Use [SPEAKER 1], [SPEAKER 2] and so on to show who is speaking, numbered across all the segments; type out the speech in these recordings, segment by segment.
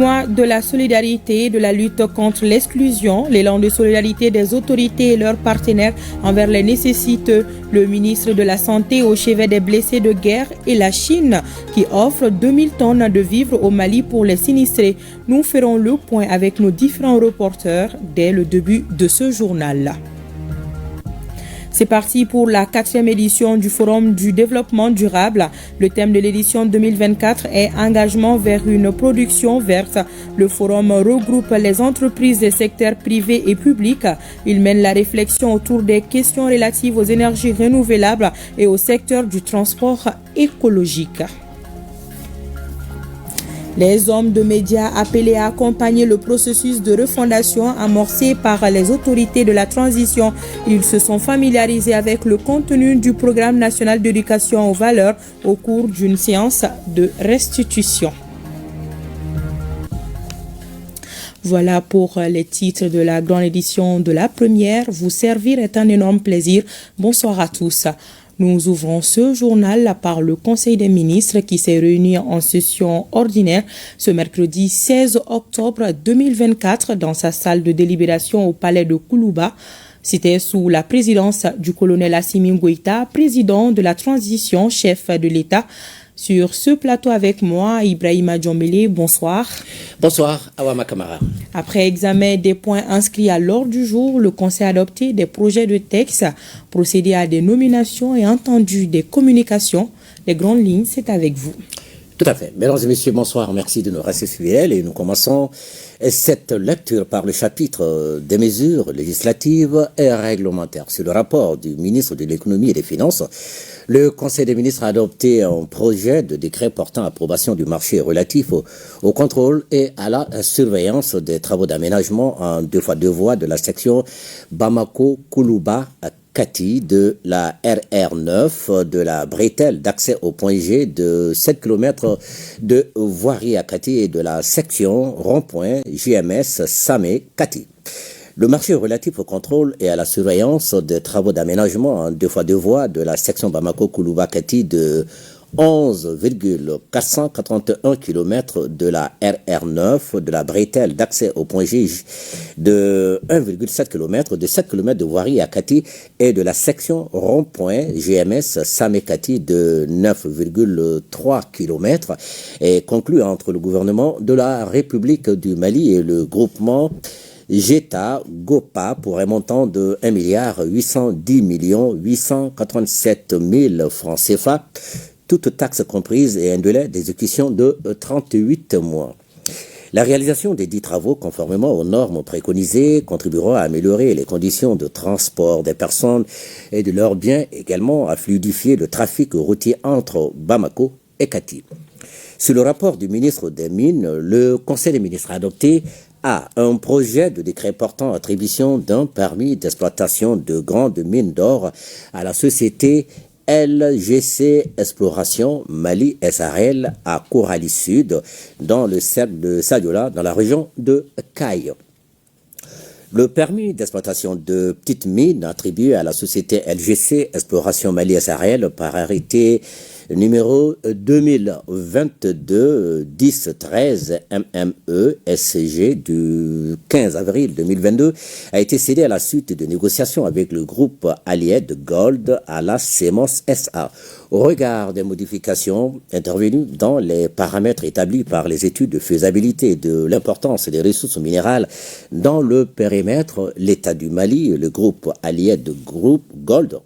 [SPEAKER 1] Mois de la solidarité et de la lutte contre l'exclusion, l'élan de solidarité des autorités et leurs partenaires envers les nécessiteux, le ministre de la Santé au chevet des blessés de guerre et la Chine qui offre 2000 tonnes de vivres au Mali pour les sinistrés. Nous ferons le point avec nos différents reporters dès le début de ce journal. C'est parti pour la 4e édition du Forum du développement durable. Le thème de l'édition 2024 est Engagement vers une production verte. Le forum regroupe les entreprises des secteurs privés et publics. Il mène la réflexion autour des questions relatives aux énergies renouvelables et au secteur du transport écologique. Les hommes de médias appelés à accompagner le processus de refondation amorcé par les autorités de la transition. Ils se sont familiarisés avec le contenu du programme national d'éducation aux valeurs au cours d'une séance de restitution. Voilà pour les titres de la grande édition de la première. Vous servir est un énorme plaisir. Bonsoir à tous. Nous ouvrons ce journal par le Conseil des ministres qui s'est réuni en session ordinaire ce mercredi 16 octobre 2024 dans sa salle de délibération au palais de Koulouba. C'était sous la présidence du colonel Assimi Goïta, président de la transition, chef de l'État. Sur ce plateau avec moi, Ibrahima Djombele, bonsoir.
[SPEAKER 2] Bonsoir, Awama Kamara.
[SPEAKER 1] Après examen des points inscrits à l'ordre du jour, le Conseil a adopté des projets de texte, procédé à des nominations et entendu des communications. Les grandes lignes, c'est avec vous.
[SPEAKER 2] Tout à fait. Mesdames et messieurs, bonsoir. Merci de nous rester fidèles et nous commençons cette lecture par le chapitre des mesures législatives et réglementaires. Sur le rapport du ministre de l'économie et des finances, le Conseil des ministres a adopté un projet de décret portant approbation du marché relatif au contrôle et à la surveillance des travaux d'aménagement en 2x2 voies de la section Bamako-Koulouba Kati de la RR9 de la bretelle d'accès au point G de 7 km de voirie à Kati et de la section rond-point JMS Samé Kati. Le marché relatif au contrôle et à la surveillance des travaux d'aménagement en 2x2 voies de la section Bamako-Koulouba Kati de 11,481 km de la RR9 de la bretelle d'accès au point G de 1,7 km de 7 km de voirie à Kati et de la section rond-point GMS Samé Kati de 9,3 km est conclu entre le gouvernement de la République du Mali et le groupement Jeta Gopa pour un montant de 1,810,887,000 francs CFA, toutes taxes comprises et un délai d'exécution de 38 mois. La réalisation des dits travaux, conformément aux normes préconisées, contribuera à améliorer les conditions de transport des personnes et de leurs biens, également à fluidifier le trafic routier entre Bamako et Kati. Sur le rapport du ministre des Mines, le Conseil des ministres a adopté un projet de décret portant attribution d'un permis d'exploitation de grandes mines d'or à la société LGC Exploration Mali SARL à Corali Sud, dans le cercle de Sadiola, dans la région de Caille. Le permis d'exploitation de petites mines attribué à la société LGC Exploration Mali SARL par arrêté numéro 2022-1013 MME SCG du 15 avril 2022 a été cédé à la suite de négociations avec le groupe Alied Gold à la CEMOS SA. Au regard des modifications intervenues dans les paramètres établis par les études de faisabilité et de l'importance des ressources minérales dans le périmètre, l'État du Mali, le groupe Alied Group Gold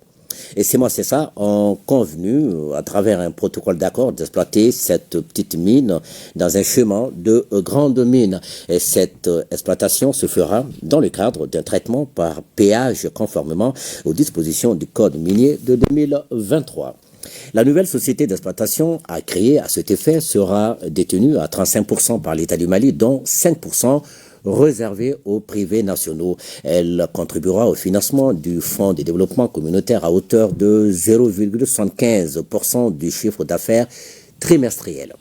[SPEAKER 2] et CEMOS ont convenu, à travers un protocole d'accord, d'exploiter cette petite mine dans un chemin de grande mine. Et cette exploitation se fera dans le cadre d'un traitement par péage conformément aux dispositions du Code minier de 2023. La nouvelle société d'exploitation à créer à cet effet sera détenue à 35% par l'État du Mali, dont 5% réservée aux privés nationaux. Elle contribuera au financement du Fonds de développement communautaire à hauteur de 0,75% du chiffre d'affaires trimestriel.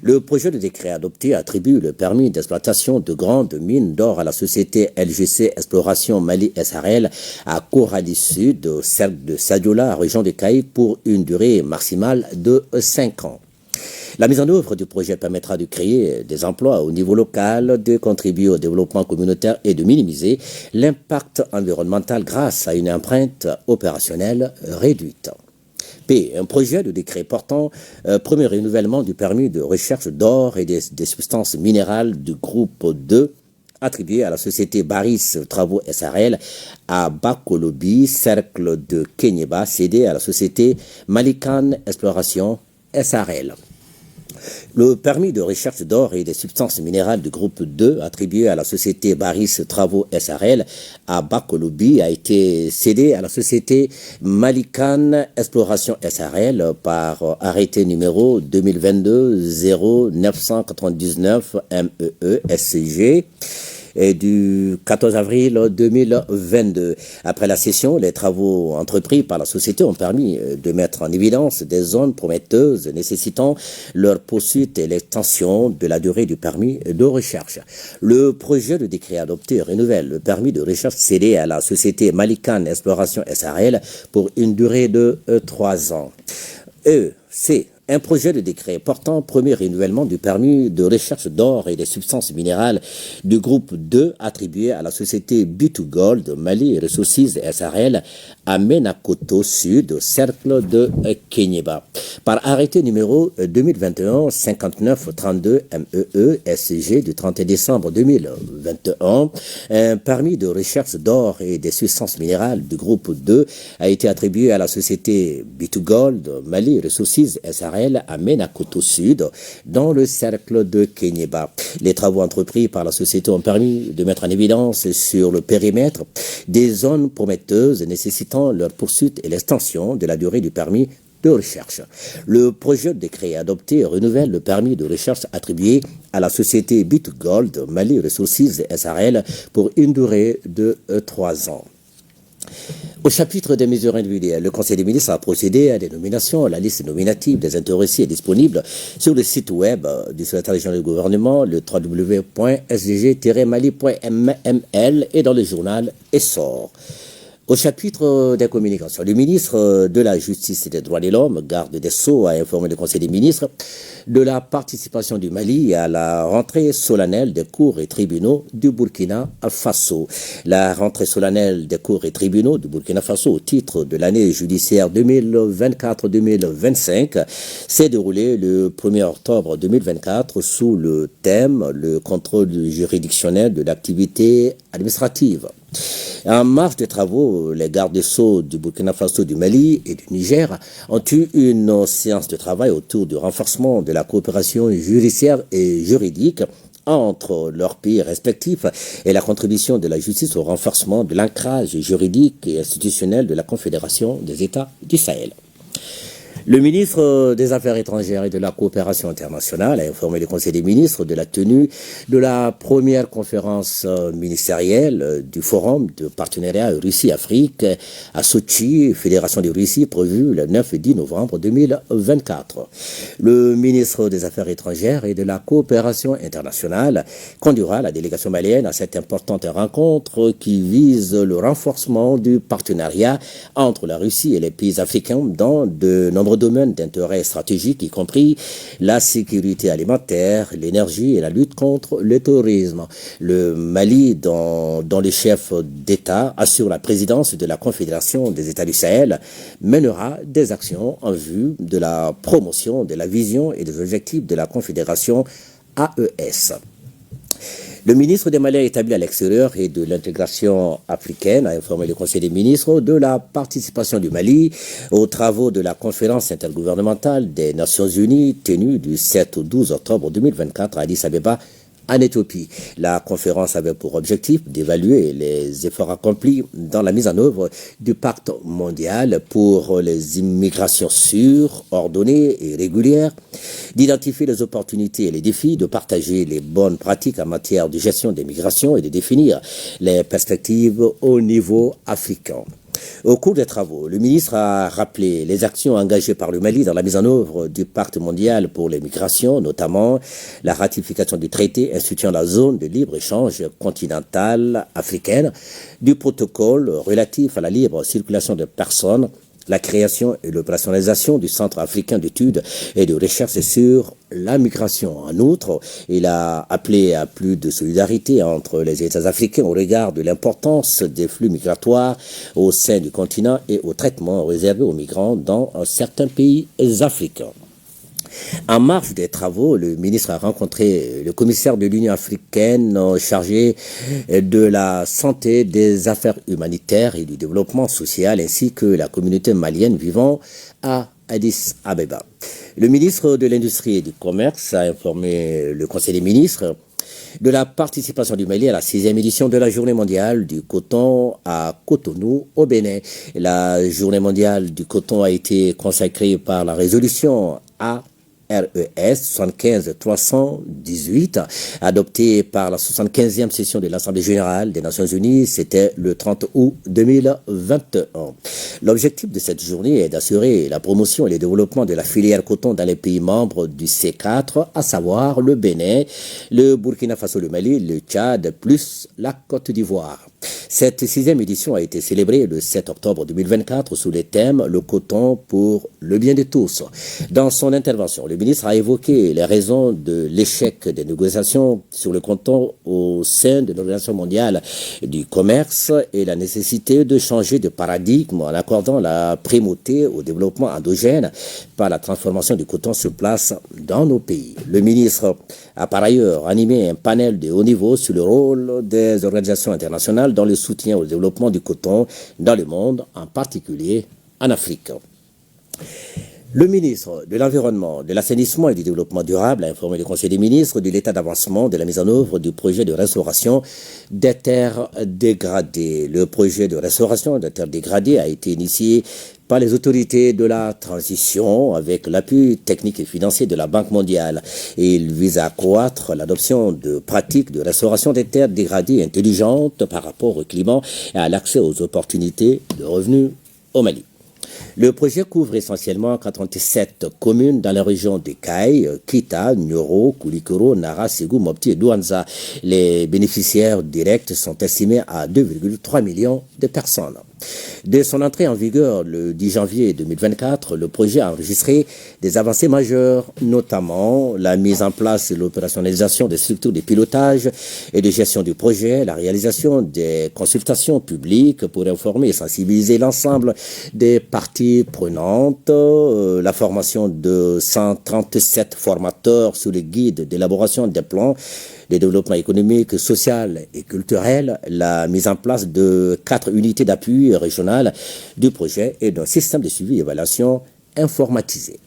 [SPEAKER 2] Le projet de décret adopté attribue le permis d'exploitation de grandes mines d'or à la société LGC Exploration Mali SARL à Corali Sud, au cercle de Sadiola, région de Caille, pour une durée maximale de 5 ans. La mise en œuvre du projet permettra de créer des emplois au niveau local, de contribuer au développement communautaire et de minimiser l'impact environnemental grâce à une empreinte opérationnelle réduite. P. Un projet de décret portant premier renouvellement du permis de recherche d'or et des substances minérales du groupe 2 attribué à la société Baris Travaux SRL à Bakolobi, cercle de Kenyeba, cédé à la société Malikan Exploration SRL. Le permis de recherche d'or et des substances minérales du groupe 2 attribué à la société Baris Travaux SRL à Bakolobi a été cédé à la société Malikan Exploration SRL par arrêté numéro 2022-0999 MEE SCG et du 14 avril 2022. Après la cession, les travaux entrepris par la société ont permis de mettre en évidence des zones prometteuses nécessitant leur poursuite et l'extension de la durée du permis de recherche. Le projet de décret adopté renouvelle le permis de recherche cédé à la société Malikan Exploration SRL pour une durée de 3 ans. C. Un projet de décret portant premier renouvellement du permis de recherche d'or et des substances minérales du groupe 2 attribué à la société B2Gold Mali Resources SRL à Menakoto Sud, cercle de Kenyeba. Par arrêté numéro 2021-5932 MEE SCG du 31 décembre 2021, un permis de recherche d'or et des substances minérales du groupe 2 a été attribué à la société B2Gold Mali Resources SRL à Menakoto Sud, dans le cercle de Kenyeba. Les travaux entrepris par la société ont permis de mettre en évidence sur le périmètre des zones prometteuses nécessitant leur poursuite et l'extension de la durée du permis de recherche. Le projet de décret adopté renouvelle le permis de recherche attribué à la société B2Gold Mali Resources SRL pour une durée de 3 ans. Au chapitre des mesures individuelles, le Conseil des ministres a procédé à des nominations. La liste nominative des intéressés est disponible sur le site web du secrétaire général du gouvernement, le www.sdg-mali.ml et dans le journal Essor. Au chapitre des communications, le ministre de la Justice et des Droits de l'Homme, garde des Sceaux, a informé le Conseil des ministres de la participation du Mali à la rentrée solennelle des cours et tribunaux du Burkina Faso. La rentrée solennelle des cours et tribunaux du Burkina Faso au titre de l'année judiciaire 2024-2025 s'est déroulée le 1er octobre 2024 sous le thème « Le contrôle juridictionnel de l'activité administrative ». En marge des travaux, les gardes des Sceaux du Burkina Faso, du Mali et du Niger ont eu une séance de travail autour du renforcement de la coopération judiciaire et juridique entre leurs pays respectifs et la contribution de la justice au renforcement de l'ancrage juridique et institutionnel de la Confédération des États du Sahel. Le ministre des Affaires étrangères et de la coopération internationale a informé le Conseil des ministres de la tenue de la première conférence ministérielle du Forum de partenariat Russie-Afrique à Sochi, Fédération de Russie, prévue le 9 et 10 novembre 2024. Le ministre des Affaires étrangères et de la coopération internationale conduira la délégation malienne à cette importante rencontre qui vise le renforcement du partenariat entre la Russie et les pays africains dans de nombreux domaines d'intérêt stratégique, y compris la sécurité alimentaire, l'énergie et la lutte contre le terrorisme. Le Mali, dont les chefs d'État assurent la présidence de la Confédération des États du Sahel, mènera des actions en vue de la promotion de la vision et des objectifs de la Confédération AES. Le ministre des Mali établi à l'extérieur et de l'intégration africaine a informé le Conseil des ministres de la participation du Mali aux travaux de la conférence intergouvernementale des Nations Unies tenue du 7 au 12 octobre 2024 à Addis Abeba, en Éthiopie. La conférence avait pour objectif d'évaluer les efforts accomplis dans la mise en œuvre du pacte mondial pour les immigrations sûres, ordonnées et régulières, d'identifier les opportunités et les défis, de partager les bonnes pratiques en matière de gestion des migrations et de définir les perspectives au niveau africain. Au cours des travaux, le ministre a rappelé les actions engagées par le Mali dans la mise en œuvre du pacte mondial pour les migrations, notamment la ratification du traité instituant la zone de libre-échange continentale africaine, du protocole relatif à la libre circulation de personnes, la création et l'opérationnalisation du Centre africain d'études et de recherche sur la migration. En outre, il a appelé à plus de solidarité entre les États africains au regard de l'importance des flux migratoires au sein du continent et au traitement réservé aux migrants dans certains pays africains. En marge des travaux, le ministre a rencontré le commissaire de l'Union africaine chargé de la santé, des affaires humanitaires et du développement social, ainsi que la communauté malienne vivant à Addis Abeba. Le ministre de l'Industrie et du Commerce a informé le Conseil des ministres de la participation du Mali à la 6e édition de la Journée mondiale du coton à Cotonou, au Bénin. La Journée mondiale du coton a été consacrée par la résolution RES 75-318, adopté par la 75e session de l'Assemblée générale des Nations unies, c'était le 30 août 2021. L'objectif de cette journée est d'assurer la promotion et le développement de la filière coton dans les pays membres du C4, à savoir le Bénin, le Burkina Faso, le Mali, le Tchad, plus la Côte d'Ivoire. Cette 6e édition a été célébrée le 7 octobre 2024 sous le thème « Le coton pour le bien de tous ». Dans son intervention, le ministre a évoqué les raisons de l'échec des négociations sur le coton au sein de l'Organisation mondiale du commerce et la nécessité de changer de paradigme en accordant la primauté au développement endogène par la transformation du coton sur place dans nos pays. Le ministre a par ailleurs animé un panel de haut niveau sur le rôle des organisations internationales dans le soutien au développement du coton dans le monde, en particulier en Afrique. Le ministre de l'Environnement, de l'Assainissement et du Développement durable a informé le Conseil des ministres de l'état d'avancement de la mise en œuvre du projet de restauration des terres dégradées. Le projet de restauration des terres dégradées a été initié par les autorités de la transition avec l'appui technique et financier de la Banque mondiale. Et il vise à accroître l'adoption de pratiques de restauration des terres dégradées intelligentes par rapport au climat et à l'accès aux opportunités de revenus au Mali. Le projet couvre essentiellement 87 communes dans la région de Kaï, Kita, Nyoro, Koulikoro, Nara, Ségou, Mopti et Douanza. Les bénéficiaires directs sont estimés à 2,3 millions de personnes. Dès son entrée en vigueur le 10 janvier 2024, le projet a enregistré des avancées majeures, notamment la mise en place et l'opérationnalisation des structures de pilotage et de gestion du projet, la réalisation des consultations publiques pour informer et sensibiliser l'ensemble des parties prenantes, la formation de 137 formateurs sur les guides d'élaboration des plans de développement économique, social et culturel, la mise en place de 4 unités d'appui régionales du projet et d'un système de suivi et d'évaluation informatisé.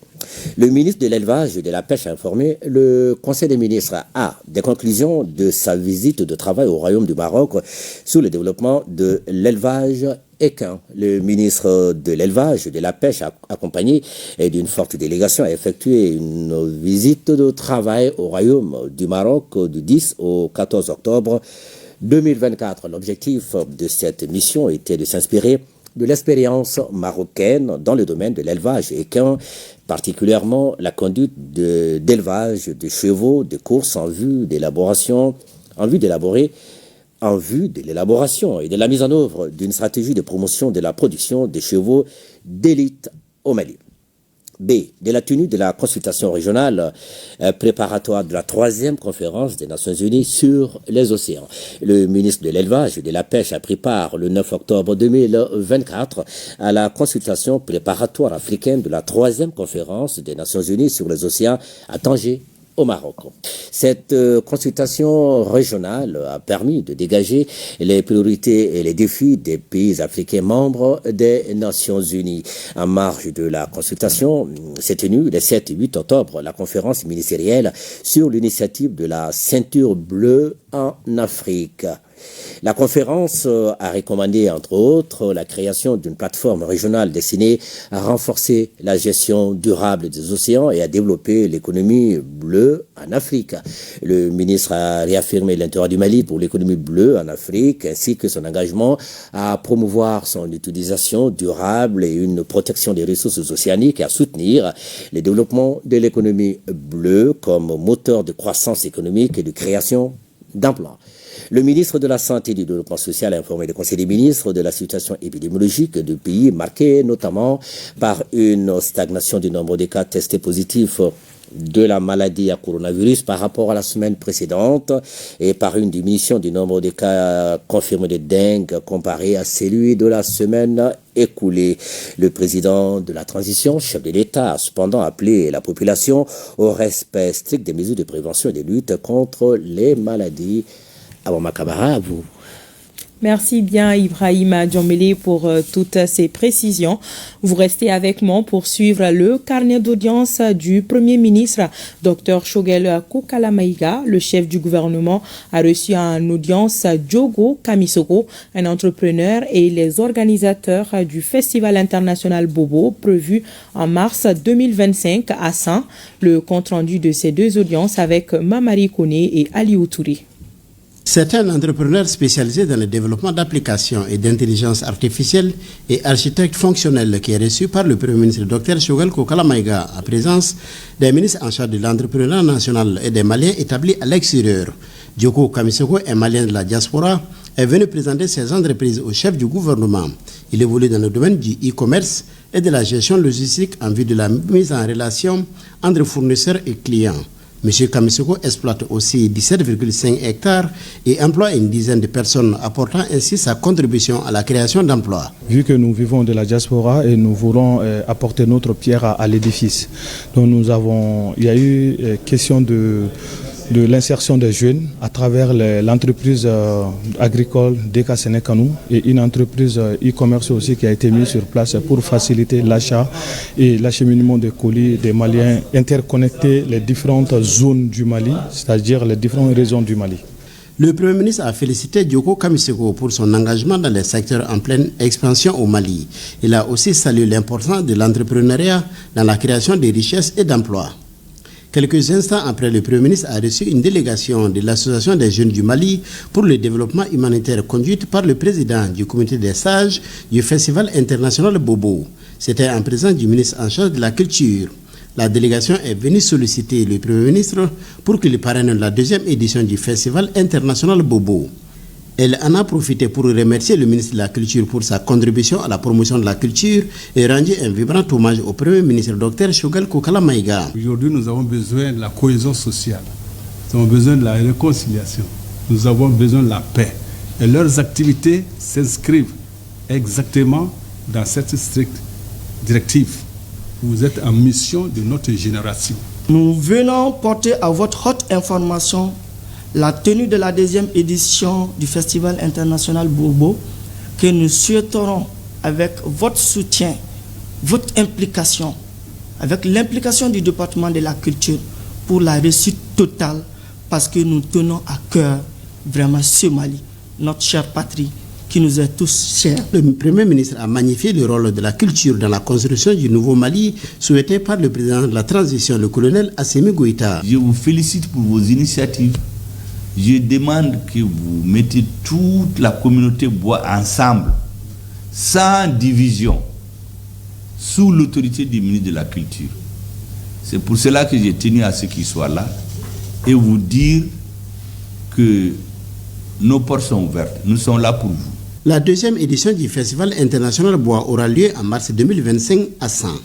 [SPEAKER 2] Le ministre de l'Élevage et de la Pêche a informé le Conseil des ministres des conclusions de sa visite de travail au Royaume du Maroc sur le développement de l'élevage équin. Le ministre de l'Élevage et de la Pêche, accompagné d'une forte délégation, a effectué une visite de travail au Royaume du Maroc du 10 au 14 octobre 2024. L'objectif de cette mission était de s'inspirer de l'expérience marocaine dans le domaine de l'élevage équin, particulièrement la conduite d'élevage de chevaux de course en vue de l'élaboration et de la mise en œuvre d'une stratégie de promotion de la production de chevaux d'élite au Mali. B. De la tenue de la consultation régionale préparatoire de la 3e conférence des Nations Unies sur les océans. Le ministre de l'Élevage et de la Pêche a pris part le 9 octobre 2024 à la consultation préparatoire africaine de la 3e conférence des Nations Unies sur les océans à Tanger, au Maroc. Cette consultation régionale a permis de dégager les priorités et les défis des pays africains membres des Nations Unies. En marge de la consultation, s'est tenue le 7 et 8 octobre la conférence ministérielle sur l'initiative de la ceinture bleue en Afrique. La conférence a recommandé, entre autres, la création d'une plateforme régionale destinée à renforcer la gestion durable des océans et à développer l'économie bleue en Afrique. Le ministre a réaffirmé l'intérêt du Mali pour l'économie bleue en Afrique, ainsi que son engagement à promouvoir son utilisation durable et une protection des ressources océaniques et à soutenir le développement de l'économie bleue comme moteur de croissance économique et de création d'emplois. Le ministre de la Santé et du Développement social a informé le Conseil des ministres de la situation épidémiologique du pays, marquée notamment par une stagnation du nombre de cas testés positifs de la maladie à coronavirus par rapport à la semaine précédente et par une diminution du nombre de cas confirmés de dengue comparé à celui de la semaine écoulée. Le président de la transition, chef de l'État, a cependant appelé la population au respect strict des mesures de prévention et de lutte contre les maladies. Aboma Kabara, à vous.
[SPEAKER 1] Merci bien Ibrahima Djombele pour toutes ces précisions. Vous restez avec moi pour suivre le carnet d'audience du Premier ministre, Dr Shogel Kokalamaïga. Le chef du gouvernement a reçu en audience Diogo Kamisoko, un entrepreneur et les organisateurs du Festival international Bobo prévu en mars 2025 à San. Le compte-rendu de ces deux audiences avec Mamari Kone et Ali Outouri.
[SPEAKER 3] C'est un entrepreneur spécialisé dans le développement d'applications et d'intelligence artificielle et architecte fonctionnel qui est reçu par le Premier ministre Dr Shogel Kokalamaïga en présence des ministres en charge de l'entrepreneuriat national et des Maliens établis à l'extérieur. Diogo Kamisoko, un Malien de la diaspora, est venu présenter ses entreprises au chef du gouvernement. Il évolue dans le domaine du e-commerce et de la gestion logistique en vue de la mise en relation entre fournisseurs et clients. M. Kamisoko exploite aussi 17,5 hectares et emploie une dizaine de personnes, apportant ainsi sa contribution à la création d'emplois.
[SPEAKER 4] Vu que nous vivons de la diaspora et nous voulons apporter notre pierre à l'édifice, donc il y a eu question de l'insertion des jeunes à travers l'entreprise agricole DK Sénékanou et une entreprise e-commerce aussi qui a été mise sur place pour faciliter l'achat et l'acheminement des colis des Maliens, interconnecter les différentes zones du Mali, c'est-à-dire les différentes régions du Mali.
[SPEAKER 3] Le Premier ministre a félicité Diogo Kamisoko pour son engagement dans les secteurs en pleine expansion au Mali. Il a aussi salué l'importance de l'entrepreneuriat dans la création de richesses et d'emplois. Quelques instants après, le Premier ministre a reçu une délégation de l'Association des jeunes du Mali pour le développement humanitaire conduite par le président du comité des sages du Festival international Bobo. C'était en présence du ministre en charge de la culture. La délégation est venue solliciter le Premier ministre pour qu'il parraine la deuxième édition du Festival international Bobo. Elle en a profité pour remercier le ministre de la Culture pour sa contribution à la promotion de la culture et rendre un vibrant hommage au Premier ministre Dr Shogel Kokalamaïga.
[SPEAKER 5] Aujourd'hui, nous avons besoin de la cohésion sociale, nous avons besoin de la réconciliation, nous avons besoin de la paix. Et leurs activités s'inscrivent exactement dans cette stricte directive. Vous êtes en mission de notre génération.
[SPEAKER 6] Nous venons porter à votre haute information la tenue de la deuxième édition du Festival international Bobo que nous souhaiterons avec votre soutien, votre implication, avec l'implication du département de la culture pour la réussite totale parce que nous tenons à cœur vraiment ce Mali, notre chère patrie qui nous est tous chers.
[SPEAKER 3] Le Premier ministre a magnifié le rôle de la culture dans la construction du nouveau Mali souhaité par le président de la transition, le colonel Assimi Goïta.
[SPEAKER 7] Je vous félicite pour vos initiatives. Je demande que vous mettez toute la communauté bois ensemble, sans division, sous l'autorité du ministre de la Culture. C'est pour cela que j'ai tenu à ce qu'il soit là et vous dire que nos portes sont ouvertes. Nous sommes là pour vous.
[SPEAKER 3] La deuxième édition du Festival international Bois aura lieu en mars 2025 à San.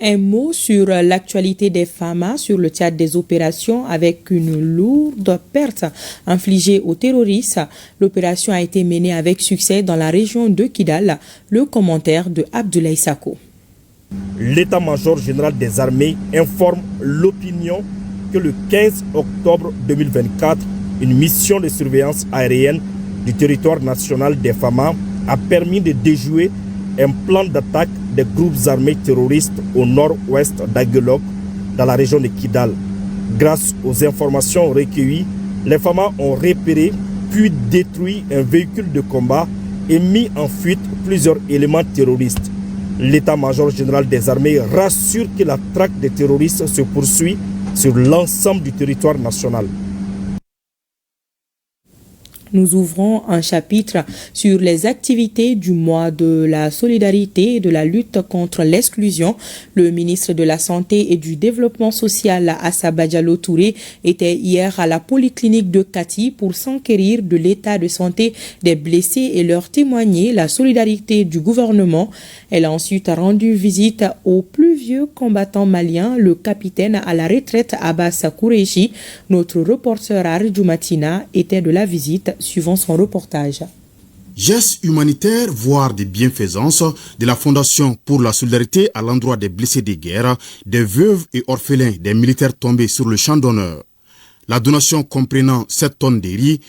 [SPEAKER 1] Un mot sur l'actualité des FAMA sur le théâtre des opérations avec une lourde perte infligée aux terroristes. L'opération a été menée avec succès dans la région de Kidal. Le commentaire de Abdoulaye Sako.
[SPEAKER 8] L'état-major général des armées informe l'opinion que le 15 octobre 2024, une mission de surveillance aérienne du territoire national des FAMA a permis de déjouer un plan d'attaque des groupes armés terroristes au nord-ouest d'Aguelok, dans la région de Kidal. Grâce aux informations recueillies, les FAMA ont repéré puis détruit un véhicule de combat et mis en fuite plusieurs éléments terroristes. L'état-major général des armées rassure que la traque des terroristes se poursuit sur l'ensemble du territoire national.
[SPEAKER 1] Nous ouvrons un chapitre sur les activités du mois de la solidarité et de la lutte contre l'exclusion. Le ministre de la Santé et du Développement social, Assaba Diallo Touré, était hier à la polyclinique de Kati pour s'enquérir de l'état de santé des blessés et leur témoigner la solidarité du gouvernement. Elle a ensuite rendu visite au plus vieux combattant malien, le capitaine à la retraite Abbas Koureichi. Notre reporter Aridou Matina était de la visite, suivant son reportage.
[SPEAKER 9] Gestes humanitaires, voire des bienfaisances de la Fondation pour la solidarité à l'endroit des blessés de guerre, des veuves et orphelins des militaires tombés sur le champ d'honneur. La donation comprenant 7 tonnes de riz,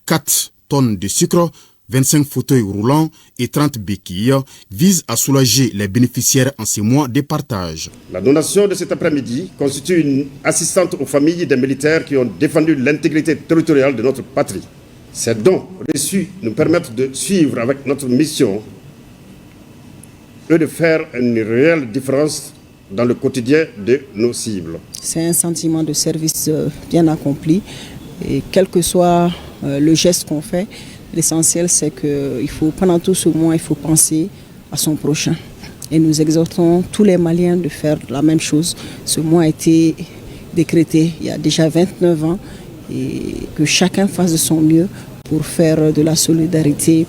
[SPEAKER 9] 4 tonnes de sucre, 25 fauteuils roulants et 30 béquilles vise à soulager les bénéficiaires en ces mois de partage.
[SPEAKER 10] La donation de cet après-midi constitue une assistance aux familles des militaires qui ont défendu l'intégrité territoriale de notre patrie. Ces dons reçus nous permettent de suivre avec notre mission et de faire une réelle différence dans le quotidien de nos cibles.
[SPEAKER 11] C'est un sentiment de service bien accompli et quel que soit le geste qu'on fait, l'essentiel c'est que pendant tout ce mois, il faut penser à son prochain. Et nous exhortons tous les Maliens de faire la même chose. Ce mois a été décrété il y a déjà 29 ans et que chacun fasse de son mieux pour faire de la solidarité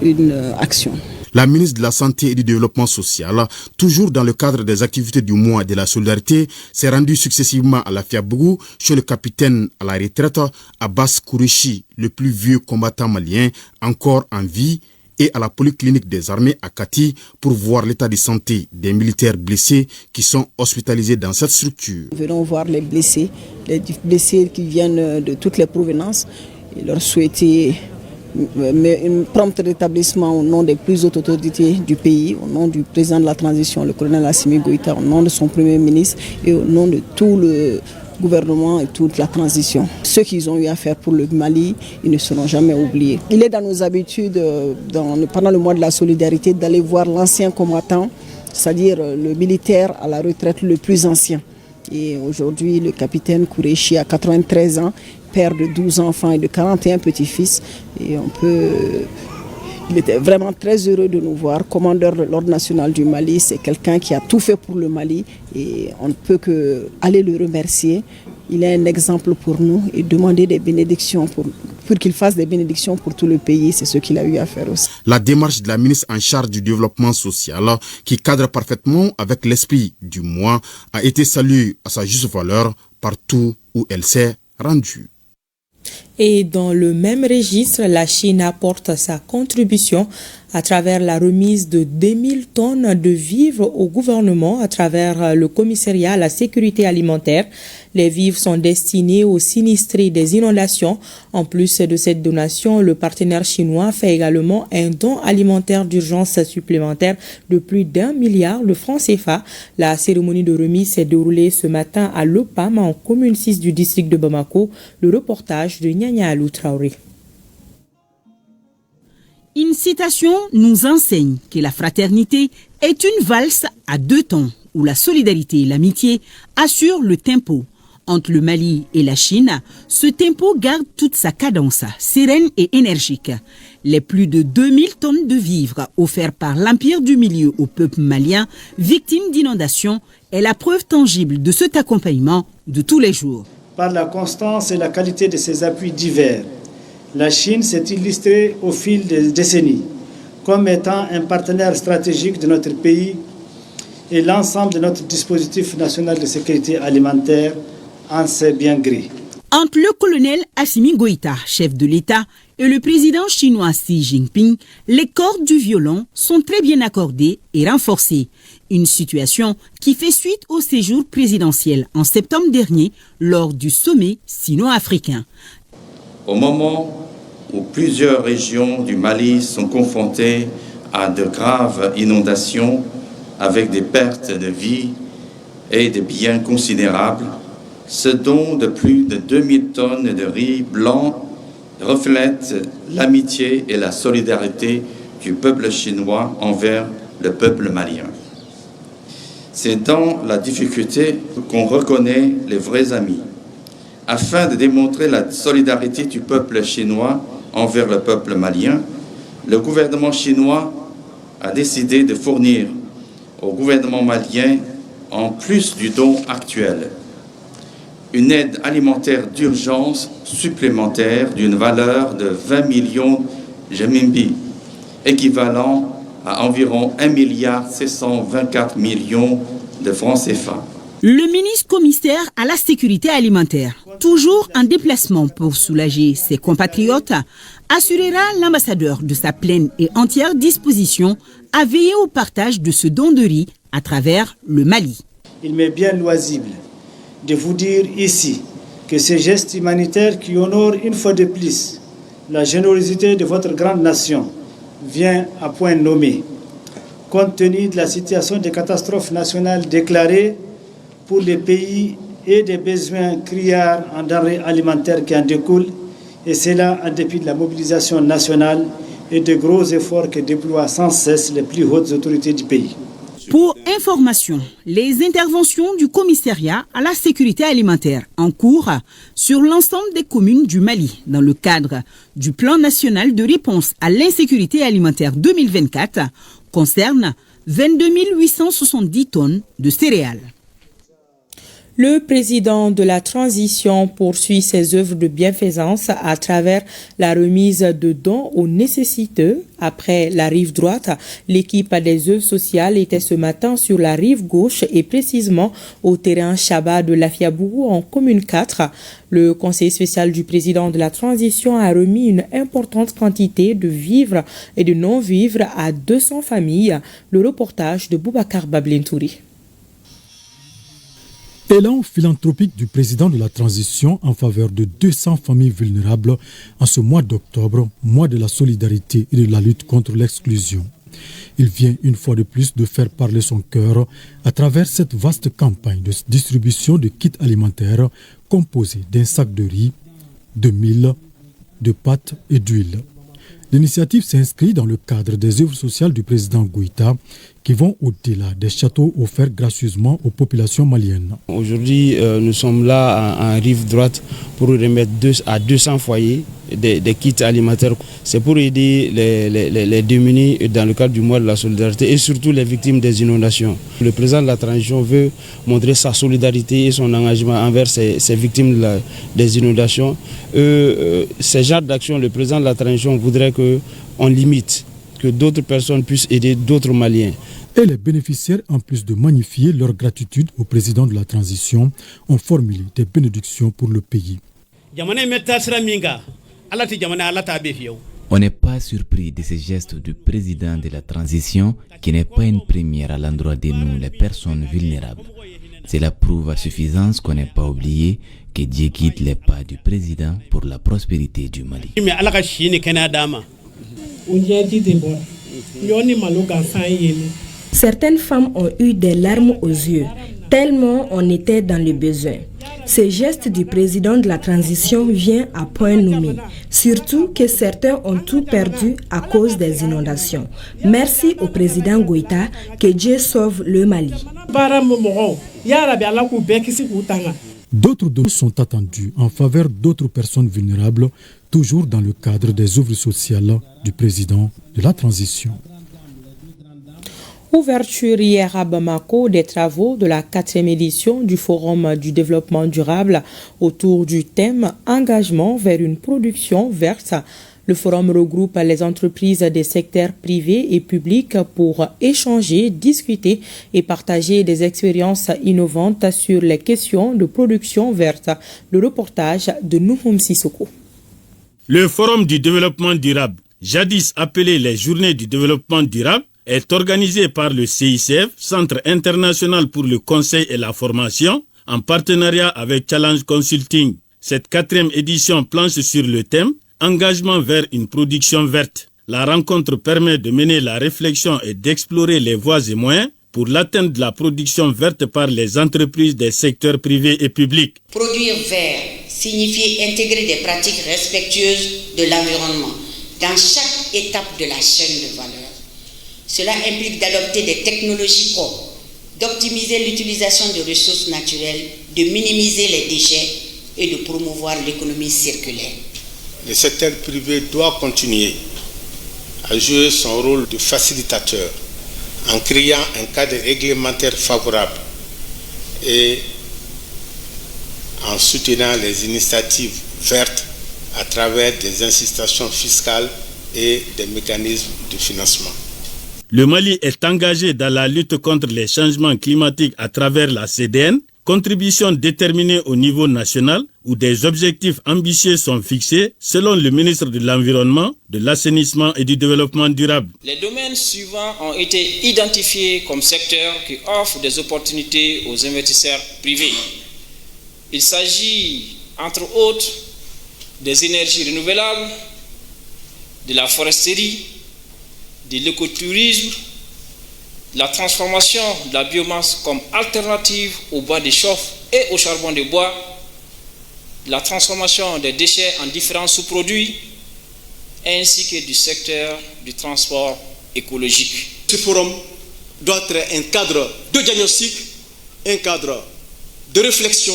[SPEAKER 11] une action.
[SPEAKER 9] La ministre de la Santé et du Développement social, toujours dans le cadre des activités du mois de la solidarité, s'est rendue successivement à la Fiabougou, chez le capitaine à la retraite, Abbas Koureichi, le plus vieux combattant malien, encore en vie, et à la polyclinique des armées à Kati pour voir l'état de santé des militaires blessés qui sont hospitalisés dans cette structure.
[SPEAKER 11] Nous venons voir les blessés qui viennent de toutes les provenances et leur souhaiter un prompt rétablissement au nom des plus hautes autorités du pays, au nom du président de la transition, le colonel Assimi Goïta, au nom de son premier ministre et au nom de tout le gouvernement et toute la transition. Ceux qu'ils ont eu à faire pour le Mali, ils ne seront jamais oubliés. Il est dans nos habitudes, pendant le mois de la solidarité, d'aller voir l'ancien combattant, c'est-à-dire le militaire à la retraite le plus ancien. Et aujourd'hui, le capitaine Koureichi a 93 ans, père de 12 enfants et de 41 petits-fils. Et il était vraiment très heureux de nous voir. Commandeur de l'Ordre national du Mali, c'est quelqu'un qui a tout fait pour le Mali et on ne peut qu'aller le remercier. Il est un exemple pour nous et demander des bénédictions pour qu'il fasse des bénédictions pour tout le pays, c'est ce qu'il a eu à faire aussi.
[SPEAKER 9] La démarche de la ministre en charge du développement social, qui cadre parfaitement avec l'esprit du mois, a été saluée à sa juste valeur partout où elle s'est rendue.
[SPEAKER 1] Et dans le même registre, la Chine apporte sa contribution à travers la remise de 2000 tonnes de vivres au gouvernement à travers le commissariat à la sécurité alimentaire. Les vivres sont destinés aux sinistrés des inondations. En plus de cette donation, le partenaire chinois fait également un don alimentaire d'urgence supplémentaire de plus d'1 milliard de francs CFA. La cérémonie de remise s'est déroulée ce matin à Lopam, en commune 6 du district de Bamako. Le reportage de Nyanya Alou Traoré.
[SPEAKER 12] Une citation nous enseigne que la fraternité est une valse à 2 temps, où la solidarité et l'amitié assurent le tempo. Entre le Mali et la Chine, ce tempo garde toute sa cadence, sereine et énergique. Les plus de 2000 tonnes de vivres offerts par l'Empire du Milieu au peuple malien, victime d'inondations, est la preuve tangible de cet accompagnement de tous les jours.
[SPEAKER 13] Par la constance et la qualité de ses appuis divers, la Chine s'est illustrée au fil des décennies comme étant un partenaire stratégique de notre pays et l'ensemble de notre dispositif national de sécurité alimentaire en sait bien gré.
[SPEAKER 12] Entre le colonel Assimi Goïta, chef de l'État, et le président chinois Xi Jinping, les cordes du violon sont très bien accordées et renforcées. Une situation qui fait suite au séjour présidentiel en septembre dernier lors du sommet sino-africain.
[SPEAKER 14] Au moment où plusieurs régions du Mali sont confrontées à de graves inondations avec des pertes de vie et de biens considérables, ce don de plus de 2000 tonnes de riz blanc reflète l'amitié et la solidarité du peuple chinois envers le peuple malien. C'est dans la difficulté qu'on reconnaît les vrais amis. Afin de démontrer la solidarité du peuple chinois envers le peuple malien, le gouvernement chinois a décidé de fournir au gouvernement malien, en plus du don actuel, une aide alimentaire d'urgence supplémentaire d'une valeur de 20 millions renminbi, équivalent à environ 1,724 milliard de francs CFA.
[SPEAKER 12] Le ministre commissaire à la sécurité alimentaire, toujours en déplacement pour soulager ses compatriotes, assurera l'ambassadeur de sa pleine et entière disposition à veiller au partage de ce don de riz à travers le Mali.
[SPEAKER 13] Il m'est bien loisible de vous dire ici que ce geste humanitaire qui honore une fois de plus la générosité de votre grande nation vient à point nommé. Compte tenu de la situation de catastrophe nationale déclarée pour les pays et des besoins criards en denrées alimentaires qui en découlent, et cela en dépit de la mobilisation nationale et de gros efforts que déploient sans cesse les plus hautes autorités du pays.
[SPEAKER 12] Pour information, les interventions du commissariat à la sécurité alimentaire en cours sur l'ensemble des communes du Mali dans le cadre du plan national de réponse à l'insécurité alimentaire 2024 concernent 22 870 tonnes de céréales.
[SPEAKER 1] Le président de la transition poursuit ses œuvres de bienfaisance à travers la remise de dons aux nécessiteux. Après la rive droite, l'équipe des œuvres sociales était ce matin sur la rive gauche et précisément au terrain Chaba de Lafiabougou en commune 4. Le conseil spécial du président de la transition a remis une importante quantité de vivres et de non-vivres à 200 familles. Le reportage de Boubacar Bablintouri.
[SPEAKER 15] Élan philanthropique du président de la transition en faveur de 200 familles vulnérables en ce mois d'octobre, mois de la solidarité et de la lutte contre l'exclusion. Il vient une fois de plus de faire parler son cœur à travers cette vaste campagne de distribution de kits alimentaires composés d'un sac de riz, de mil, de pâtes et d'huile. L'initiative s'inscrit dans le cadre des œuvres sociales du président Goïta qui vont au-delà des châteaux offerts gracieusement aux populations maliennes.
[SPEAKER 16] Aujourd'hui, nous sommes là en rive droite pour remettre à 200 foyers des kits alimentaires. C'est pour aider les démunis dans le cadre du mois de la solidarité et surtout les victimes des inondations. Le président de la transition veut montrer sa solidarité et son engagement envers ces victimes des inondations. Ces genres d'actions, le président de la transition voudrait qu'on limite, que d'autres personnes puissent aider d'autres Maliens.
[SPEAKER 15] Et les bénéficiaires, en plus de magnifier leur gratitude au président de la transition, ont formulé des bénédictions pour le pays.
[SPEAKER 17] On n'est pas surpris de ce geste du président de la transition qui n'est pas une première à l'endroit de nous, les personnes vulnérables. Cela prouve à suffisance qu'on n'est pas oublié que Dieu guide les pas du président pour la prospérité du Mali.
[SPEAKER 18] Certaines femmes ont eu des larmes aux yeux, tellement on était dans le besoin. Ce geste du président de la transition vient à point nommé, surtout que certains ont tout perdu à cause des inondations. Merci au président Goïta, que Dieu sauve le Mali.
[SPEAKER 15] D'autres dons sont attendus en faveur d'autres personnes vulnérables, toujours dans le cadre des œuvres sociales du président de la transition.
[SPEAKER 1] Ouverture hier à Bamako des travaux de la 4e édition du Forum du développement durable autour du thème « Engagement vers une production verte ». Le forum regroupe les entreprises des secteurs privés et publics pour échanger, discuter et partager des expériences innovantes sur les questions de production verte. Le reportage de Nouhoum Sissoko.
[SPEAKER 19] Le Forum du développement durable, jadis appelé les Journées du développement durable, est organisé par le CICF, Centre international pour le conseil et la formation, en partenariat avec Challenge Consulting. Cette 4e édition planche sur le thème « Engagement vers une production verte ». La rencontre permet de mener la réflexion et d'explorer les voies et moyens pour l'atteinte de la production verte par les entreprises des secteurs privés et publics.
[SPEAKER 20] Produire vert signifie intégrer des pratiques respectueuses de l'environnement dans chaque étape de la chaîne de valeur. Cela implique d'adopter des technologies propres, d'optimiser l'utilisation de ressources naturelles, de minimiser les déchets et de promouvoir l'économie circulaire.
[SPEAKER 21] Le secteur privé doit continuer à jouer son rôle de facilitateur en créant un cadre réglementaire favorable et en soutenant les initiatives vertes à travers des incitations fiscales et des mécanismes de financement.
[SPEAKER 19] Le Mali est engagé dans la lutte contre les changements climatiques à travers la CDN, contribution déterminée au niveau national où des objectifs ambitieux sont fixés selon le ministre de l'Environnement, de l'Assainissement et du Développement durable.
[SPEAKER 22] Les domaines suivants ont été identifiés comme secteurs qui offrent des opportunités aux investisseurs privés. Il s'agit, entre autres, des énergies renouvelables, de la foresterie, de l'écotourisme, la transformation de la biomasse comme alternative au bois de chauffe et au charbon de bois, la transformation des déchets en différents sous-produits, ainsi que du secteur du transport écologique.
[SPEAKER 23] Ce forum doit être un cadre de diagnostic, un cadre de réflexion,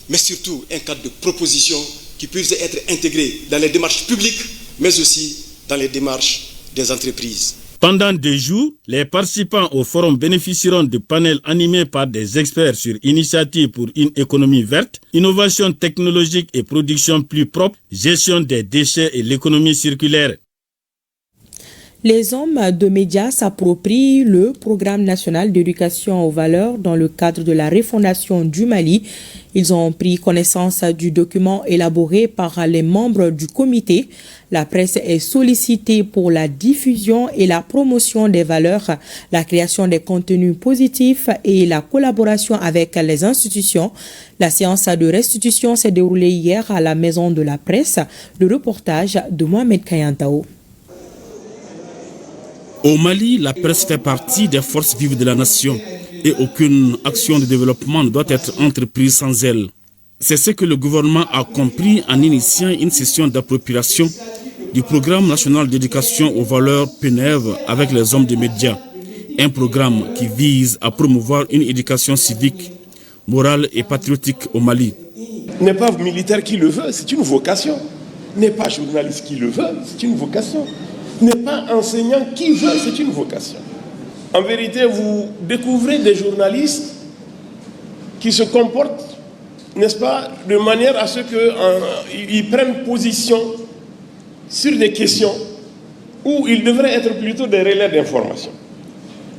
[SPEAKER 23] mais surtout un cadre de proposition qui puisse être intégré dans les démarches publiques, mais aussi dans les démarches des entreprises.
[SPEAKER 19] Pendant 2 jours, les participants au forum bénéficieront de panels animés par des experts sur initiatives pour une économie verte, innovation technologique et production plus propre, gestion des déchets et l'économie circulaire.
[SPEAKER 1] Les hommes de médias s'approprient le programme national d'éducation aux valeurs dans le cadre de la refondation du Mali. Ils ont pris connaissance du document élaboré par les membres du comité. La presse est sollicitée pour la diffusion et la promotion des valeurs, la création des contenus positifs et la collaboration avec les institutions. La séance de restitution s'est déroulée hier à la Maison de la Presse. Le reportage de Mohamed Kayantao.
[SPEAKER 24] Au Mali, la presse fait partie des forces vives de la nation et aucune action de développement ne doit être entreprise sans elle. C'est ce que le gouvernement a compris en initiant une session d'appropriation du programme national d'éducation aux valeurs PNEV avec les hommes des médias. Un programme qui vise à promouvoir une éducation civique, morale et patriotique au Mali.
[SPEAKER 23] N'est pas militaire qui le veut, c'est une vocation. N'est pas journaliste qui le veut, c'est une vocation. N'est pas enseignant qui veut, c'est une vocation. En vérité, vous découvrez des journalistes qui se comportent, n'est-ce pas, de manière à ce qu'ils prennent position sur des questions où ils devraient être plutôt des relais d'information.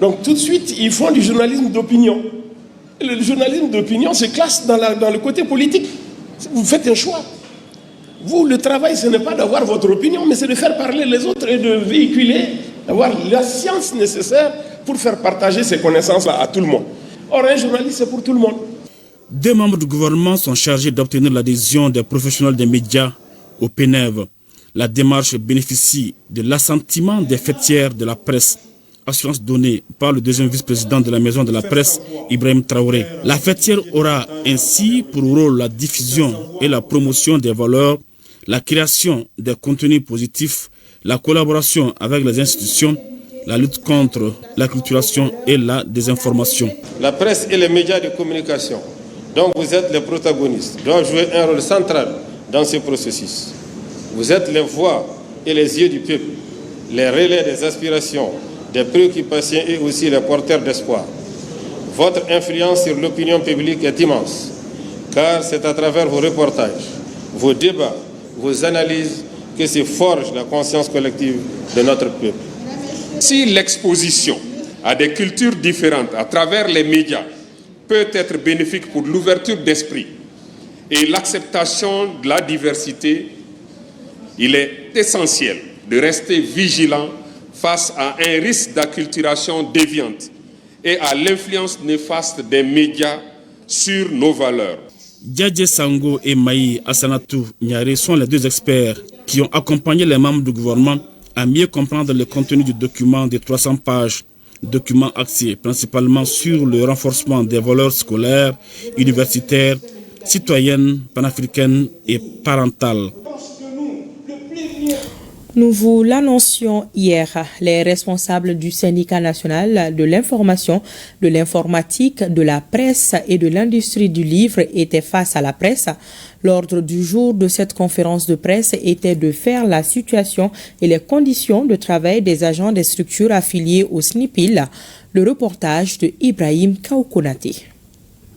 [SPEAKER 23] Donc tout de suite, ils font du journalisme d'opinion. Et le journalisme d'opinion se classe dans le côté politique. Vous faites un choix. Vous, le travail, ce n'est pas d'avoir votre opinion, mais c'est de faire parler les autres et de véhiculer, d'avoir la science nécessaire pour faire partager ces connaissances-là à tout le monde. Or, un journaliste, c'est pour tout le monde.
[SPEAKER 24] 2 membres du gouvernement sont chargés d'obtenir l'adhésion des professionnels des médias au PNEV. La démarche bénéficie de l'assentiment des fêtières de la presse, assurance donnée par le 2e vice-président de la Maison de la Presse, Ibrahim Traoré. La fêtière aura ainsi pour rôle la diffusion et la promotion des valeurs, la création des contenus positifs, la collaboration avec les institutions, la lutte contre l'acculturation et la désinformation.
[SPEAKER 23] La presse et les médias de communication, dont vous êtes les protagonistes, doivent jouer un rôle central dans ce processus. Vous êtes les voix et les yeux du peuple, les relais des aspirations, des préoccupations et aussi les porteurs d'espoir. Votre influence sur l'opinion publique est immense, car c'est à travers vos reportages, vos débats, vos analyses que se forge la conscience collective de notre peuple.
[SPEAKER 25] Si l'exposition à des cultures différentes à travers les médias peut être bénéfique pour l'ouverture d'esprit et l'acceptation de la diversité, il est essentiel de rester vigilant face à un risque d'acculturation déviante et à l'influence néfaste des médias sur nos valeurs.
[SPEAKER 24] Djadje Sango et Maï Assanatou Nyare sont les 2 experts qui ont accompagné les membres du gouvernement à mieux comprendre le contenu du document de 300 pages, document axé principalement sur le renforcement des valeurs scolaires, universitaires, citoyennes, panafricaines et parentales.
[SPEAKER 1] Nous vous l'annoncions hier, les responsables du syndicat national de l'information, de l'informatique, de la presse et de l'industrie du livre étaient face à la presse. L'ordre du jour de cette conférence de presse était de faire la situation et les conditions de travail des agents des structures affiliées au SNIPIL. Le reportage de Ibrahim Kaoukonate.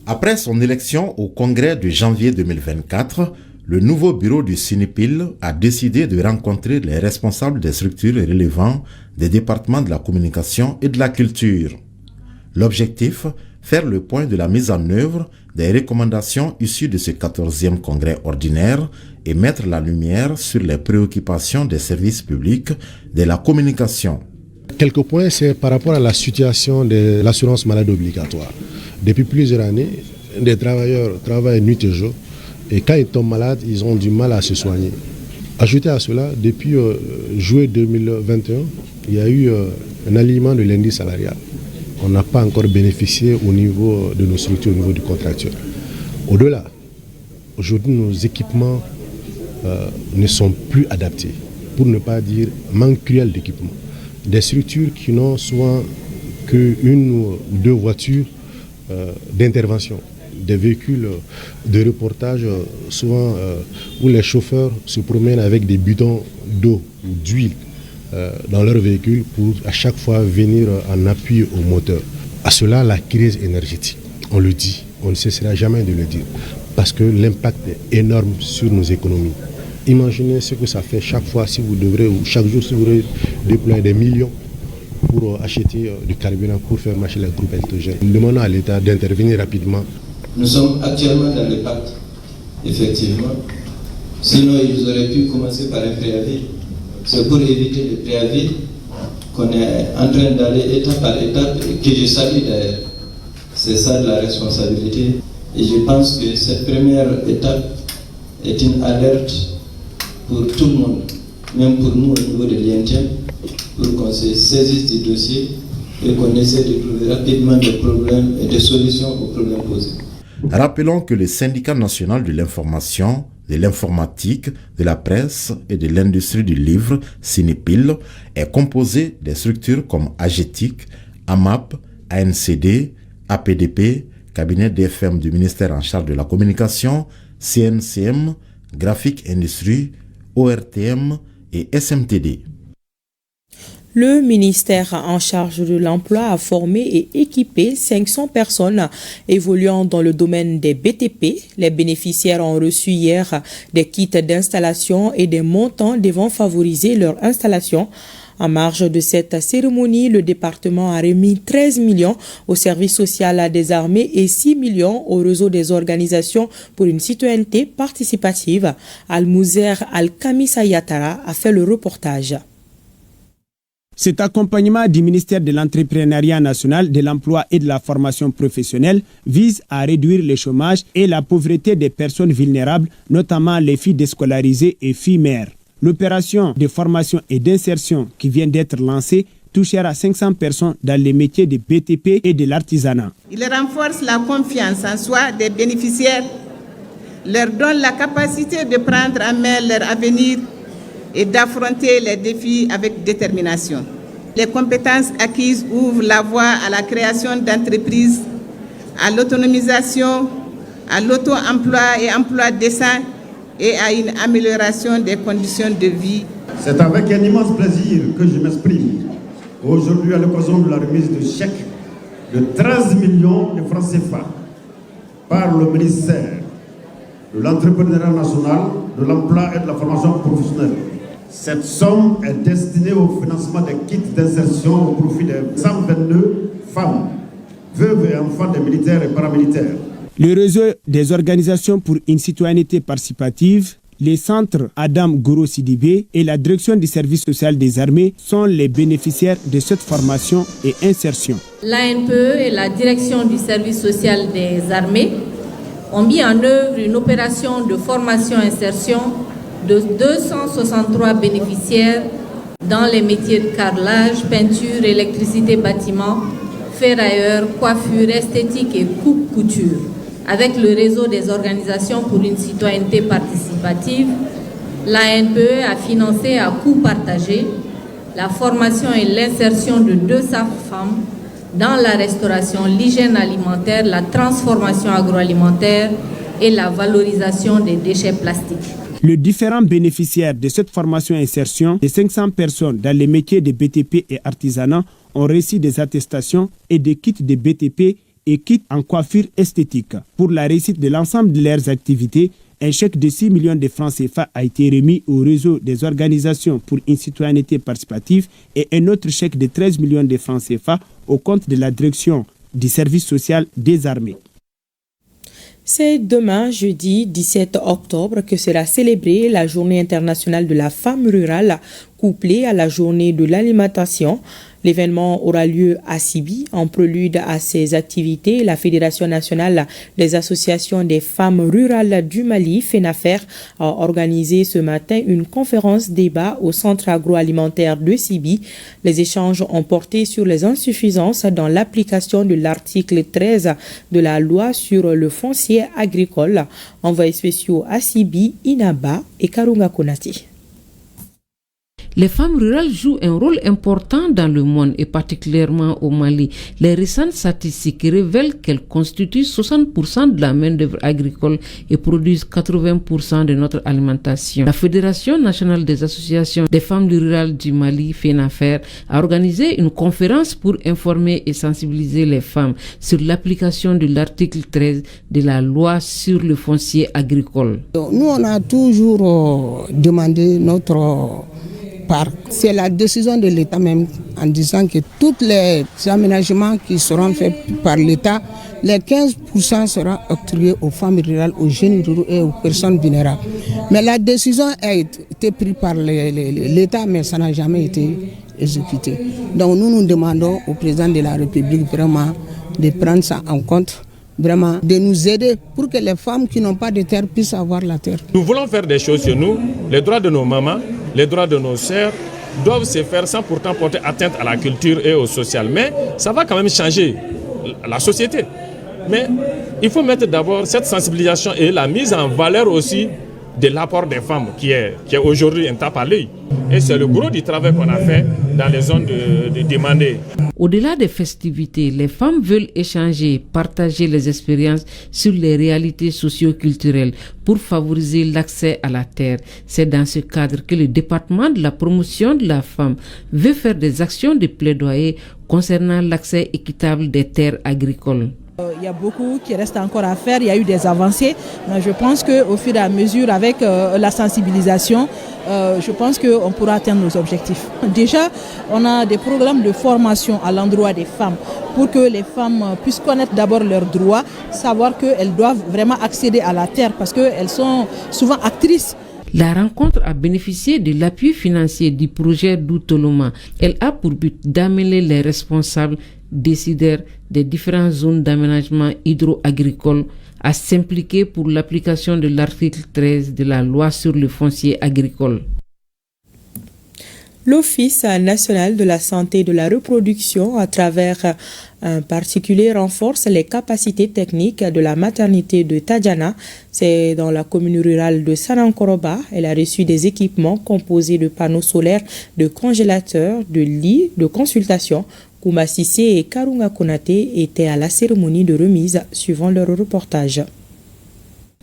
[SPEAKER 2] Après son élection au congrès de janvier 2024, le nouveau bureau du SNIPIL a décidé de rencontrer les responsables des structures relevant des départements de la communication et de la culture. L'objectif, faire le point de la mise en œuvre des recommandations issues de ce 14e congrès ordinaire et mettre la lumière sur les préoccupations des services publics de la communication.
[SPEAKER 4] Quelques points, c'est par rapport à la situation de l'assurance maladie obligatoire. Depuis plusieurs années, des travailleurs travaillent nuit et jour. Et quand ils tombent malades, ils ont du mal à se soigner. Ajouté à cela, depuis juillet 2021, il y a eu un alignement de l'indice salarial. On n'a pas encore bénéficié au niveau de nos structures, au niveau du contractuel. Au-delà, aujourd'hui, nos équipements ne sont plus adaptés, pour ne pas dire manque cruel d'équipement. Des structures qui n'ont souvent qu'une ou deux voitures d'intervention. Des véhicules de reportage souvent où les chauffeurs se promènent avec des bidons d'eau ou d'huile dans leur véhicule pour à chaque fois venir en appui au moteur. À cela, la crise énergétique, on le dit, on ne cessera jamais de le dire, parce que l'impact est énorme sur nos économies. Imaginez ce que ça fait chaque fois si vous devrez, ou chaque jour si vous devrez déployer des millions pour acheter du carburant pour faire marcher les groupes électrogènes. Nous demandons à l'État d'intervenir rapidement.
[SPEAKER 5] Nous sommes actuellement dans le pacte, effectivement. Sinon, ils auraient pu commencer par un préavis. C'est pour éviter le préavis qu'on est en train d'aller étape par étape et que je salue d'ailleurs. C'est ça de la responsabilité. Et je pense que cette première étape est une alerte pour tout le monde, même pour nous au niveau de l'INTM, pour qu'on se saisisse du dossier et qu'on essaie de trouver rapidement des problèmes et des solutions aux problèmes posés.
[SPEAKER 2] Rappelons que le syndicat national de l'information, de l'informatique, de la presse et de l'industrie du livre, SNIPIL, est composé des structures comme AGETIC, AMAP, ANCD, APDP, cabinet DFM du ministère en charge de la communication, CNCM, Graphic Industry, ORTM et SMTD.
[SPEAKER 1] Le ministère en charge de l'emploi a formé et équipé 500 personnes évoluant dans le domaine des BTP. Les bénéficiaires ont reçu hier des kits d'installation et des montants devant favoriser leur installation. En marge de cette cérémonie, le département a remis 13 millions au service social des armées et 6 millions au réseau des organisations pour une citoyenneté participative. Al-Mouzer Al-Kamisa Yatara a fait le reportage.
[SPEAKER 6] Cet accompagnement du ministère de l'Entrepreneuriat national, de l'emploi et de la formation professionnelle vise à réduire le chômage et la pauvreté des personnes vulnérables, notamment les filles déscolarisées et filles mères. L'opération de formation et d'insertion qui vient d'être lancée touchera 500 personnes dans les métiers de BTP et de l'artisanat.
[SPEAKER 7] Il renforce la confiance en soi des bénéficiaires, leur donne la capacité de prendre en main leur avenir et d'affronter les défis avec détermination. Les compétences acquises ouvrent la voie à la création d'entreprises, à l'autonomisation, à l'auto-emploi et emploi décent et à une amélioration des conditions de vie.
[SPEAKER 26] C'est avec un immense plaisir que je m'exprime aujourd'hui à l'occasion de la remise de chèques de 13 millions de francs CFA par le ministère de l'Entrepreneuriat national, de l'emploi et de la formation professionnelle. Cette somme est destinée au financement des kits d'insertion au profit des 122 femmes, veuves et enfants des militaires et paramilitaires.
[SPEAKER 6] Le réseau des organisations pour une citoyenneté participative, les centres Adam Goro Sidibé et la direction du service social des armées sont les bénéficiaires de cette formation et insertion.
[SPEAKER 27] L'ANPE et la direction du service social des armées ont mis en œuvre une opération de formation-insertion de 263 bénéficiaires dans les métiers de carrelage, peinture, électricité, bâtiment, ferrailleur, coiffure, esthétique et coupe-couture. Avec le réseau des organisations pour une citoyenneté participative, l'ANPE a financé à coût partagé la formation et l'insertion de 200 femmes dans la restauration, l'hygiène alimentaire, la transformation agroalimentaire et la valorisation des déchets plastiques.
[SPEAKER 6] Les différents bénéficiaires de cette formation et insertion, de 500 personnes dans les métiers de BTP et artisanat, ont reçu des attestations et des kits de BTP et kits en coiffure esthétique. Pour la réussite de l'ensemble de leurs activités, un chèque de 6 millions de francs CFA a été remis au réseau des organisations pour une citoyenneté participative et un autre chèque de 13 millions de francs CFA au compte de la direction du service social des armées.
[SPEAKER 1] C'est demain, jeudi 17 octobre, que sera célébrée la Journée internationale de la femme rurale, couplée à la Journée de l'alimentation. L'événement aura lieu à Sibi. En prélude à ces activités, la Fédération nationale des associations des femmes rurales du Mali, FENAFER, a organisé ce matin une conférence débat au centre agroalimentaire de Sibi. Les échanges ont porté sur les insuffisances dans l'application de l'article 13 de la loi sur le foncier agricole. Envoyés spéciaux à Sibi, Inaba et Karunga Konati.
[SPEAKER 3] Les femmes rurales jouent un rôle important dans le monde et particulièrement au Mali. Les récentes statistiques révèlent qu'elles constituent 60% de la main-d'œuvre agricole et produisent 80% de notre alimentation. La Fédération nationale des associations des femmes rurales du Mali, FENAFER, a organisé une conférence pour informer et sensibiliser les femmes sur l'application de l'article 13 de la loi sur le foncier agricole.
[SPEAKER 8] Nous, on a toujours demandé notre part. C'est la décision de l'État même en disant que tous les aménagements qui seront faits par l'État, les 15% seront octroyés aux femmes rurales, aux jeunes ruraux et aux personnes vulnérables. Mais la décision a été prise par l'État, mais ça n'a jamais été exécuté. Donc nous demandons au président de la République vraiment de prendre ça en compte, vraiment de nous aider pour que les femmes qui n'ont pas de terre puissent avoir la terre.
[SPEAKER 9] Nous voulons faire des choses chez nous, les droits de nos mamans, les droits de nos sœurs doivent se faire sans pourtant porter atteinte à la culture et au social. Mais ça va quand même changer la société. Mais il faut mettre d'abord cette sensibilisation et la mise en valeur aussi de l'apport des femmes qui est aujourd'hui un tape à l'œil. Et c'est le gros du travail qu'on a fait dans les zones de demandées.
[SPEAKER 3] Au-delà des festivités, les femmes veulent échanger, partager les expériences sur les réalités socio-culturelles pour favoriser l'accès à la terre. C'est dans ce cadre que le département de la promotion de la femme veut faire des actions de plaidoyer concernant l'accès équitable des terres agricoles.
[SPEAKER 10] Il y a beaucoup qui reste encore à faire, il y a eu des avancées, mais je pense qu'au fur et à mesure, avec la sensibilisation, je pense qu'on pourra atteindre nos objectifs. Déjà, on a des programmes de formation à l'endroit des femmes pour que les femmes puissent connaître d'abord leurs droits, savoir qu'elles doivent vraiment accéder à la terre parce qu'elles sont souvent actrices.
[SPEAKER 3] La rencontre a bénéficié de l'appui financier du projet d'Outoloma. Elle a pour but d'amener les responsables décideurs des différentes zones d'aménagement hydro-agricole à s'impliquer pour l'application de l'article 13 de la loi sur le foncier agricole.
[SPEAKER 1] L'Office national de la santé et de la reproduction, à travers un particulier, renforce les capacités techniques de la maternité de Tadjana. C'est dans la commune rurale de Sanankoroba. Elle a reçu des équipements composés de panneaux solaires, de congélateurs, de lits, de consultation. Kouma Sissé et Karunga Konate étaient à la cérémonie de remise, suivant leur reportage.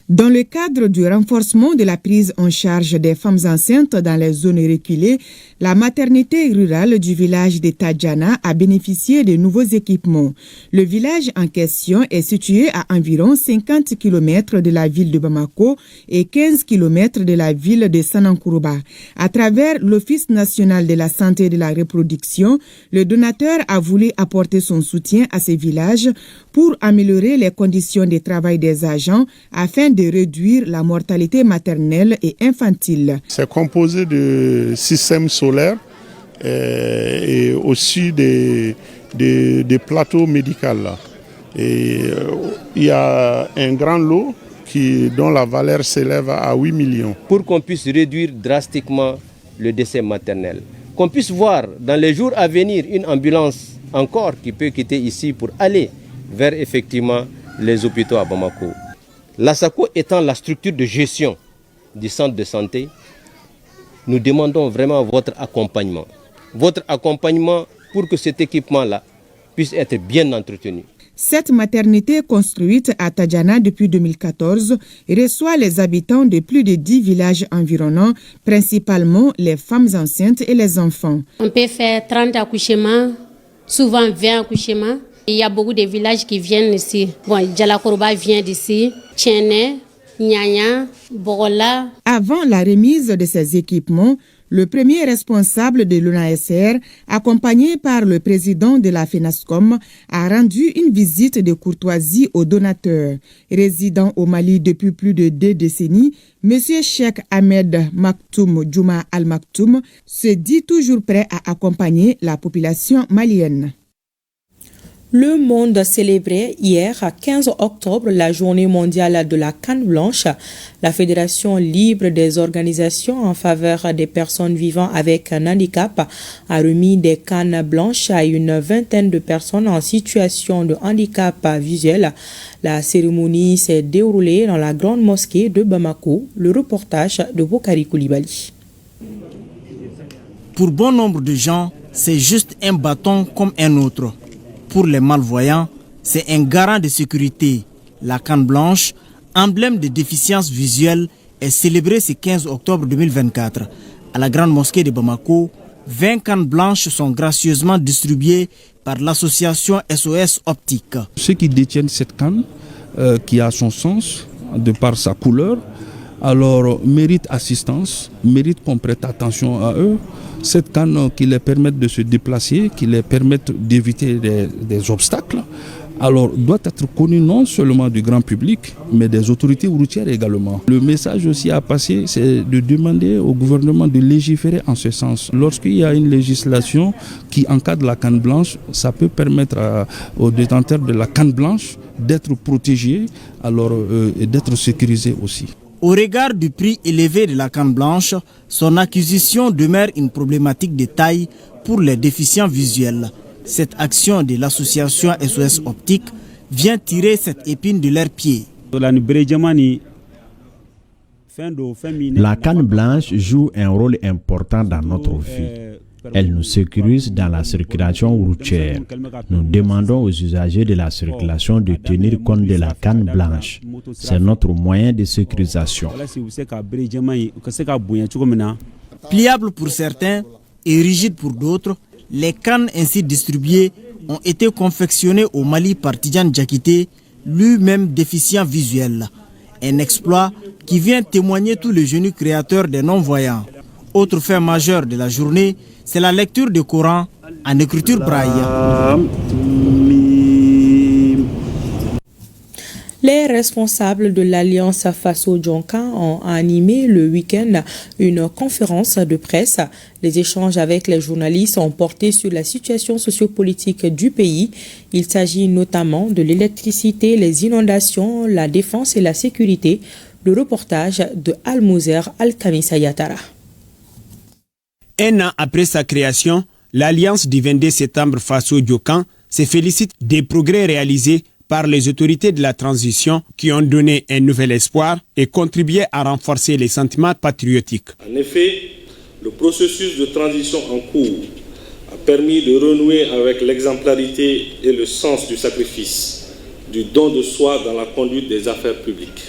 [SPEAKER 11] Dans le cadre du renforcement de la prise en charge des femmes enceintes dans les zones reculées, la maternité rurale du village de Tadjana a bénéficié de nouveaux équipements. Le village en question est situé à environ 50 km de la ville de Bamako et 15 km de la ville de Sanankoroba. À travers l'Office national de la santé et de la reproduction, le donateur a voulu apporter son soutien à ces villages pour améliorer les conditions de travail des agents afin de réduire la mortalité maternelle et infantile.
[SPEAKER 13] C'est composé de systèmes solaires et aussi des plateaux médicaux. Et il y a un grand lot dont la valeur s'élève à 8 millions.
[SPEAKER 14] Pour qu'on puisse réduire drastiquement le décès maternel, qu'on puisse voir dans les jours à venir une ambulance encore qui peut quitter ici pour aller vers effectivement les hôpitaux à Bamako. L'ASACO étant la structure de gestion du centre de santé, nous demandons vraiment votre accompagnement. Votre accompagnement pour que cet équipement-là puisse être bien entretenu.
[SPEAKER 11] Cette maternité construite à Tadjana depuis 2014 reçoit les habitants de plus de 10 villages environnants, principalement les femmes enceintes et les enfants.
[SPEAKER 12] On peut faire 30 accouchements, souvent 20 accouchements. Il y a beaucoup de villages qui viennent ici. Djalakoroba vient d'ici, Tchene, Nyanya, Borola.
[SPEAKER 11] Avant la remise de ces équipements, le premier responsable de l'UNASR, accompagné par le président de la FENASCOM, a rendu une visite de courtoisie aux donateurs. Résident au Mali depuis plus de 2 décennies, M. Cheikh Ahmed Maktoum Djouma Al-Maktoum se dit toujours prêt à accompagner la population malienne.
[SPEAKER 1] Le monde célébrait hier, 15 octobre, la journée mondiale de la canne blanche. La Fédération libre des organisations en faveur des personnes vivant avec un handicap a remis des cannes blanches à une vingtaine de personnes en situation de handicap visuel. La cérémonie s'est déroulée dans la grande mosquée de Bamako. Le reportage de Bokari Koulibaly.
[SPEAKER 15] Pour bon nombre de gens, c'est juste un bâton comme un autre. Pour les malvoyants, c'est un garant de sécurité. La canne blanche, emblème de déficience visuelle, est célébrée ce 15 octobre 2024. À la grande mosquée de Bamako, 20 cannes blanches sont gracieusement distribuées par l'association SOS Optique.
[SPEAKER 24] Ceux qui détiennent cette canne, qui a son sens, de par sa couleur, alors méritent assistance, méritent qu'on prête attention à eux. Cette canne qui les permette de se déplacer, qui les permette d'éviter des obstacles, alors doit être connue non seulement du grand public, mais des autorités routières également. Le message aussi à passer, c'est de demander au gouvernement de légiférer en ce sens. Lorsqu'il y a une législation qui encadre la canne blanche, ça peut permettre aux détenteurs de la canne blanche d'être protégés et d'être sécurisés aussi.
[SPEAKER 15] Au regard du prix élevé de la canne blanche, son acquisition demeure une problématique de taille pour les déficients visuels. Cette action de l'association SOS Optique vient tirer cette épine de leur pied.
[SPEAKER 16] La canne blanche joue un rôle important dans notre vie. Elle nous sécurise dans la circulation routière. Nous demandons aux usagers de la circulation de tenir compte de la canne blanche. C'est notre moyen de sécurisation.
[SPEAKER 15] Pliable pour certains et rigide pour d'autres, les cannes ainsi distribuées ont été confectionnées au Mali par Tidjane Diakité, lui-même déficient visuel. Un exploit qui vient témoigner tout le génie créateur des non-voyants. Autre fait majeur de la journée, c'est la lecture du Coran en écriture braille.
[SPEAKER 1] Les responsables de l'Alliance Faso-Djonka ont animé le week-end une conférence de presse. Les échanges avec les journalistes ont porté sur la situation sociopolitique du pays. Il s'agit notamment de l'électricité, les inondations, la défense et la sécurité. Le reportage de Al-Mouzer Al-Kamisa Yatara.
[SPEAKER 6] Un an après sa création, l'Alliance du 22 septembre Faso-Djokan se félicite des progrès réalisés par les autorités de la transition qui ont donné un nouvel espoir et contribué à renforcer les sentiments patriotiques.
[SPEAKER 17] En effet, le processus de transition en cours a permis de renouer avec l'exemplarité et le sens du sacrifice, du don de soi dans la conduite des affaires publiques.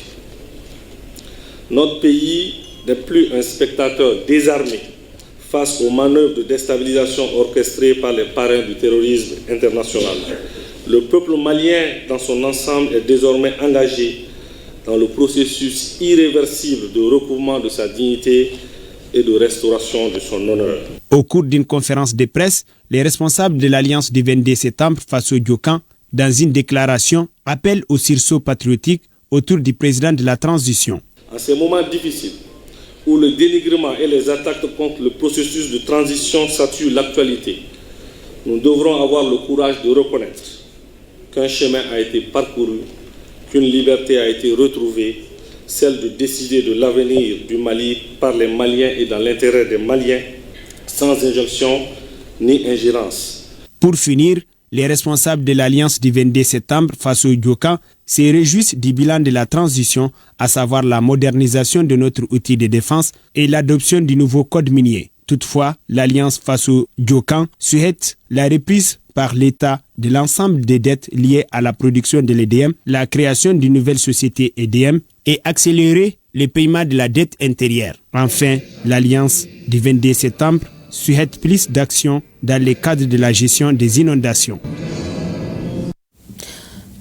[SPEAKER 17] Notre pays n'est plus un spectateur désarmé face aux manœuvres de déstabilisation orchestrées par les parrains du terrorisme international. Le peuple malien dans son ensemble est désormais engagé dans le processus irréversible de recouvrement de sa dignité et de restauration de son honneur.
[SPEAKER 6] Au cours d'une conférence de presse, les responsables de l'Alliance du 22 septembre Faso-Djokan, dans une déclaration, appellent au sursaut patriotique autour du président de la transition.
[SPEAKER 17] En ces moments difficiles, où le dénigrement et les attaques contre le processus de transition saturent l'actualité, nous devrons avoir le courage de reconnaître qu'un chemin a été parcouru, qu'une liberté a été retrouvée, celle de décider de l'avenir du Mali par les Maliens et dans l'intérêt des Maliens, sans injonction ni ingérence.
[SPEAKER 6] Pour finir, Les responsables de l'Alliance du 22 septembre face au Diokan se réjouissent du bilan de la transition, à savoir la modernisation de notre outil de défense et l'adoption du nouveau code minier. Toutefois, l'Alliance face au Diokan souhaite la reprise par l'État de l'ensemble des dettes liées à la production de l'EDM, la création d'une nouvelle société EDM et accélérer le paiement de la dette intérieure. Enfin, l'Alliance du 22 septembre souhaite plus d'actions dans le cadre de la gestion des inondations.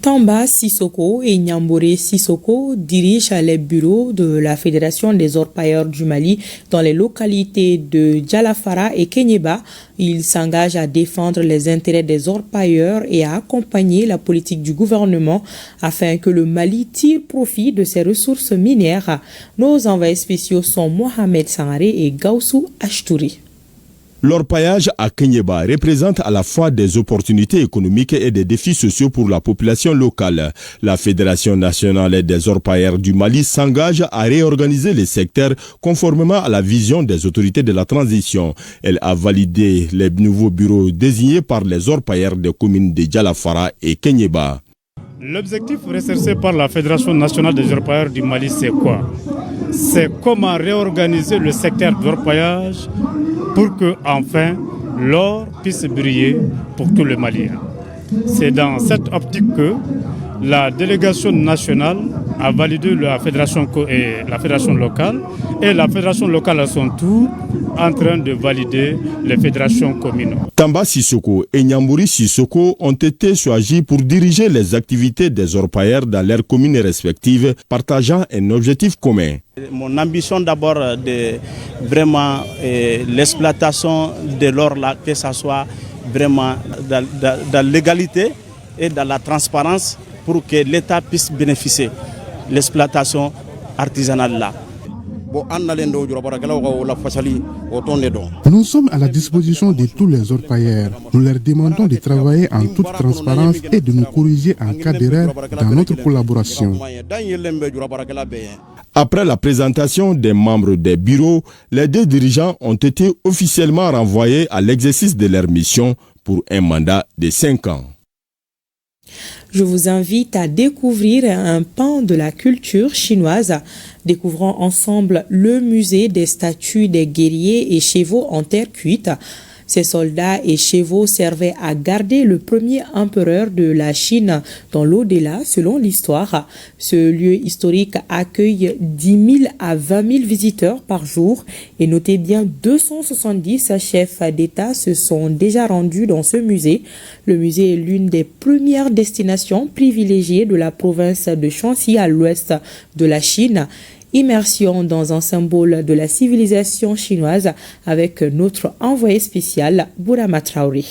[SPEAKER 1] Tamba Sissoko et Nyambore Sissoko dirigent les bureaux de la Fédération des orpailleurs du Mali dans les localités de Djalafara et Kenyeba. Ils s'engagent à défendre les intérêts des orpailleurs et à accompagner la politique du gouvernement afin que le Mali tire profit de ses ressources minières. Nos envoyés spéciaux sont Mohamed Sangaré et Gaussou Ashtouri.
[SPEAKER 18] L'orpaillage à Kenyeba représente à la fois des opportunités économiques et des défis sociaux pour la population locale. La Fédération nationale des orpailleurs du Mali s'engage à réorganiser les secteurs conformément à la vision des autorités de la transition. Elle a validé les nouveaux bureaux désignés par les orpailleurs des communes de Djalafara et Kenyeba.
[SPEAKER 19] L'objectif recherché par la Fédération nationale des orpailleurs du Mali, c'est quoi? C'est comment réorganiser le secteur d'orpaillage pour que, enfin, l'or puisse briller pour tout le Malien. C'est dans cette optique que la délégation nationale a validé la fédération locale et la fédération locale à son tour en train de valider les fédérations communales.
[SPEAKER 18] Tamba Sissoko et Nyamburi Sissoko ont été choisis pour diriger les activités des orpailleurs dans leurs communes respectives, partageant un objectif commun.
[SPEAKER 20] Mon ambition d'abord de vraiment l'exploitation de l'or là, que ce soit vraiment dans l'égalité et dans la transparence pour que l'État puisse bénéficier de l'exploitation artisanale là.
[SPEAKER 21] Nous sommes à la disposition de tous les orpailleurs. Nous leur demandons de travailler en toute transparence et de nous corriger en cas d'erreur dans notre collaboration.
[SPEAKER 18] Après la présentation des membres des bureaux, les deux dirigeants ont été officiellement renvoyés à l'exercice de leur mission pour un mandat de 5 ans.
[SPEAKER 1] Je vous invite à découvrir un pan de la culture chinoise. Découvrons ensemble le musée des statues des guerriers et chevaux en terre cuite. Ces soldats et chevaux servaient à garder le premier empereur de la Chine dans l'au-delà, selon l'histoire. Ce lieu historique accueille 10 000 à 20 000 visiteurs par jour et notez bien 270 chefs d'État se sont déjà rendus dans ce musée. Le musée est l'une des premières destinations privilégiées de la province de Shanxi à l'ouest de la Chine. Immersion dans un symbole de la civilisation chinoise avec notre envoyé spécial, Bourama Traoré.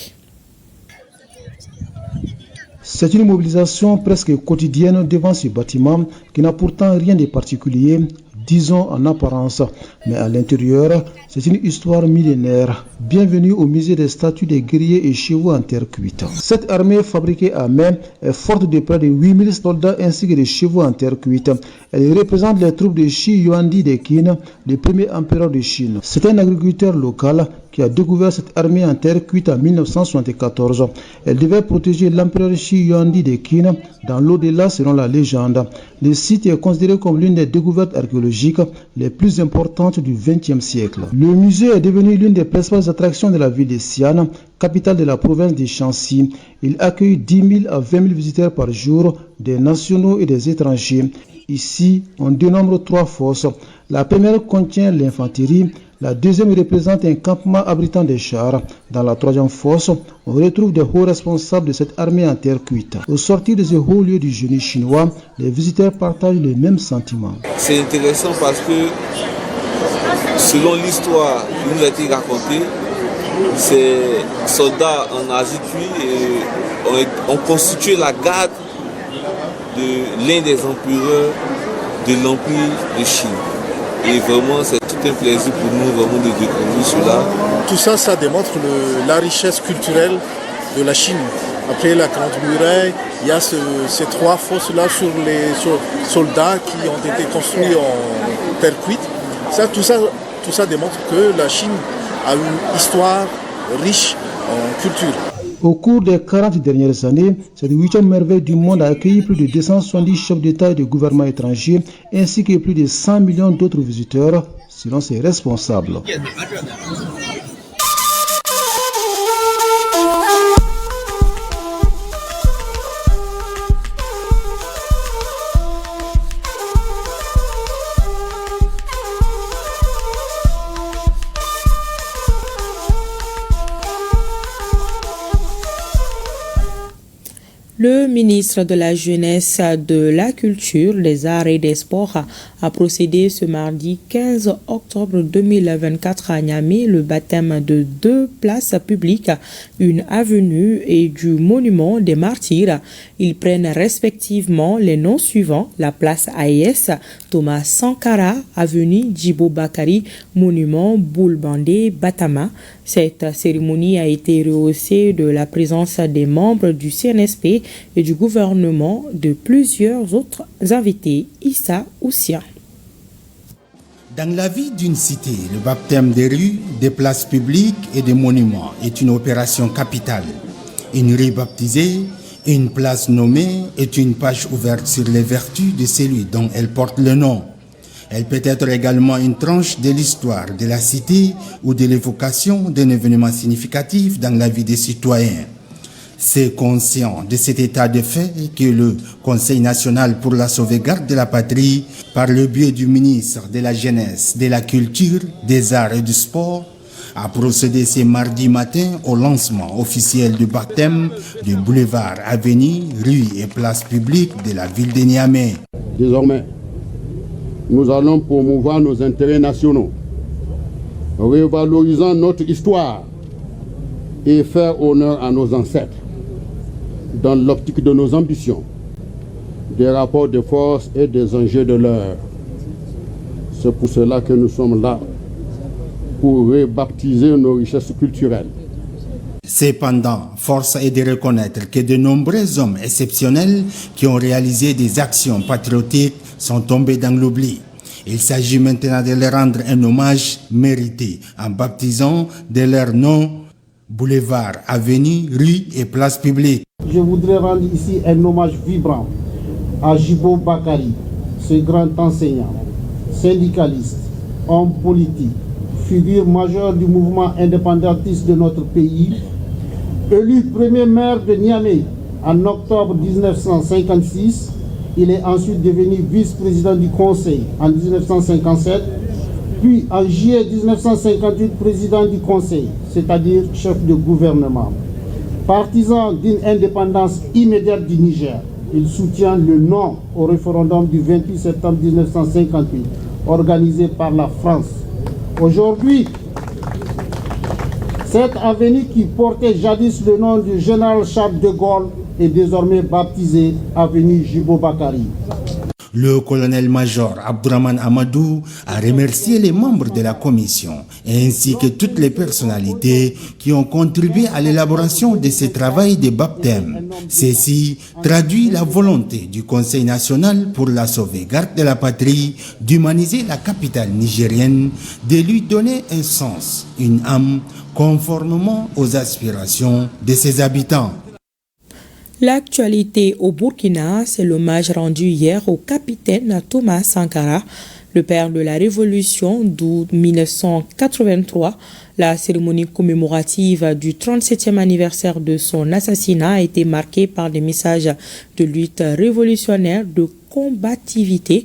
[SPEAKER 22] C'est une mobilisation presque quotidienne devant ce bâtiment qui n'a pourtant rien de particulier, disons en apparence, mais à l'intérieur, c'est une histoire millénaire. Bienvenue au musée des statues des guerriers et chevaux en terre cuite. Cette armée fabriquée à main est forte de près de 8000 soldats ainsi que des chevaux en terre cuite. Elle représente les troupes de Shi Yuandi de Qin, le premier empereur de Chine. C'est un agriculteur local qui a découvert cette armée en terre cuite en 1974. Elle devait protéger l'empereur Shi Yuandi de Qin dans l'au-delà selon la légende. Le site est considéré comme l'une des découvertes archéologiques les plus importantes du XXe siècle. Le musée est devenu l'une des principales attractions de la ville de Xi'an, capitale de la province de Shanxi. Il accueille 10 000 à 20 000 visiteurs par jour, des nationaux et des étrangers. Ici, on dénombre 3 fosses. La première contient l'infanterie, la deuxième représente un campement abritant des chars. Dans la troisième fosse, on retrouve des hauts responsables de cette armée en terre cuite. Au sortir de ce haut lieu du génie chinois, les visiteurs partagent les mêmes sentiments.
[SPEAKER 23] C'est intéressant parce que, selon l'histoire qui nous a été racontée, ces soldats en Asie cuite ont constitué la garde de l'un des empereurs de l'Empire de Chine. Et vraiment, c'est tout un plaisir pour nous vraiment de découvrir cela.
[SPEAKER 25] Tout ça, ça démontre la richesse culturelle de la Chine. Après la Grande Muraille, il y a ces 3 fosses-là sur les soldats qui ont été construits en terre cuite. Tout ça démontre que la Chine a une histoire riche en culture.
[SPEAKER 22] Au cours des 40 dernières années, cette 8e merveille du monde a accueilli plus de 270 chefs d'État et de gouvernements étrangers, ainsi que plus de 100 millions d'autres visiteurs, selon ses responsables.
[SPEAKER 1] Le ministre de la Jeunesse, de la Culture, des Arts et des Sports a procédé ce mardi 15 octobre 2024 à Niamey le baptême de 2 places publiques, une avenue et du monument des martyrs. Ils prennent respectivement les noms suivants: la place Aïs, Thomas Sankara, avenue Djibo Bakari, monument Boulbandé Batama. Cette cérémonie a été rehaussée de la présence des membres du CNSP et du gouvernement de plusieurs autres invités. Issa Oussia.
[SPEAKER 2] Dans la vie d'une cité, le baptême des rues, des places publiques et des monuments est une opération capitale. Une rue baptisée, une place nommée est une page ouverte sur les vertus de celui dont elle porte le nom. Elle peut être également une tranche de l'histoire de la cité ou de l'évocation d'un événement significatif dans la vie des citoyens. C'est conscient de cet état de fait que le Conseil national pour la sauvegarde de la patrie, par le biais du ministre de la Jeunesse, de la Culture, des Arts et du Sport, a procédé ce mardi matin au lancement officiel du baptême du boulevard, avenue, rue et place publique de la ville de Niamey.
[SPEAKER 4] Désormais, nous allons promouvoir nos intérêts nationaux, revalorisant notre histoire et faire honneur à nos ancêtres dans l'optique de nos ambitions, des rapports de force et des enjeux de l'heure. C'est pour cela que nous sommes là, pour rebaptiser nos richesses culturelles.
[SPEAKER 2] Cependant, force est de reconnaître que de nombreux hommes exceptionnels qui ont réalisé des actions patriotiques sont tombés dans l'oubli. Il s'agit maintenant de leur rendre un hommage mérité en baptisant de leur nom boulevard, avenue, rue et place publique.
[SPEAKER 5] Je voudrais rendre ici un hommage vibrant à Djibo Bakari, ce grand enseignant, syndicaliste, homme politique, figure majeure du mouvement indépendantiste de notre pays, élu premier maire de Niamey en octobre 1956. Il est ensuite devenu vice-président du Conseil en 1957, puis en juillet 1958 président du Conseil, c'est-à-dire chef de gouvernement. Partisan d'une indépendance immédiate du Niger, il soutient le non au référendum du 28 septembre 1958, organisé par la France. Aujourd'hui, cette avenue qui portait jadis le nom du général Charles de Gaulle est désormais baptisée avenue Djibo Bakari.
[SPEAKER 2] Le colonel-major Abdourahmane Amadou a remercié les membres de la commission ainsi que toutes les personnalités qui ont contribué à l'élaboration de ce travail de baptême. Ceci traduit la volonté du Conseil national pour la sauvegarde de la patrie d'humaniser la capitale nigérienne, de lui donner un sens, une âme, conformément aux aspirations de ses habitants.
[SPEAKER 1] L'actualité au Burkina, c'est l'hommage rendu hier au capitaine Thomas Sankara, le père de la Révolution d'août 1983. La cérémonie commémorative du 37e anniversaire de son assassinat a été marquée par des messages de lutte révolutionnaire, de combativité.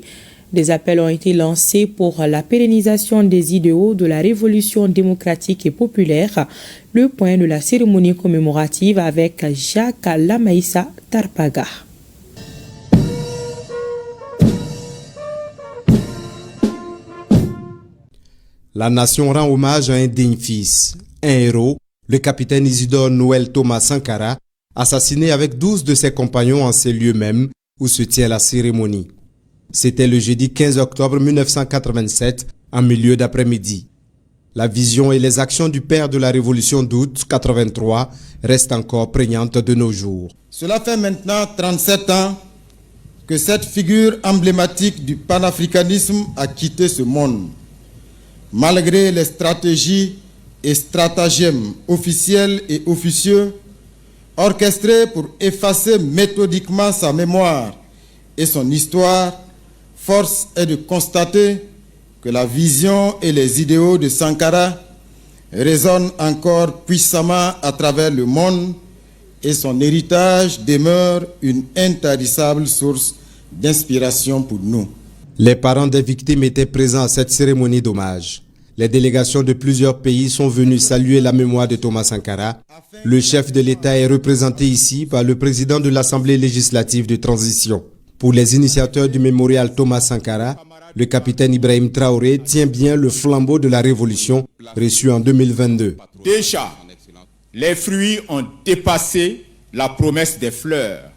[SPEAKER 1] Des appels ont été lancés pour la pérennisation des idéaux de la révolution démocratique et populaire. Le point de la cérémonie commémorative avec Jacques Lamaïssa Tarpaga.
[SPEAKER 7] La nation rend hommage à un digne fils, un héros, le capitaine Isidore Noël Thomas Sankara, assassiné avec 12 de ses compagnons en ces lieux mêmes où se tient la cérémonie. C'était le jeudi 15 octobre 1987, en milieu d'après-midi. La vision et les actions du père de la Révolution d'août 83 restent encore prégnantes de nos jours.
[SPEAKER 8] Cela fait maintenant 37 ans que cette figure emblématique du panafricanisme a quitté ce monde. Malgré les stratégies et stratagèmes officiels et officieux, orchestré pour effacer méthodiquement sa mémoire et son histoire, force est de constater que la vision et les idéaux de Sankara résonnent encore puissamment à travers le monde et son héritage demeure une intarissable source d'inspiration pour nous.
[SPEAKER 7] Les parents des victimes étaient présents à cette cérémonie d'hommage. Les délégations de plusieurs pays sont venues saluer la mémoire de Thomas Sankara. Le chef de l'État est représenté ici par le président de l'Assemblée législative de transition. Pour les initiateurs du mémorial Thomas Sankara, le capitaine Ibrahim Traoré tient bien le flambeau de la révolution reçu en 2022.
[SPEAKER 3] Déjà, les fruits ont dépassé la promesse des fleurs,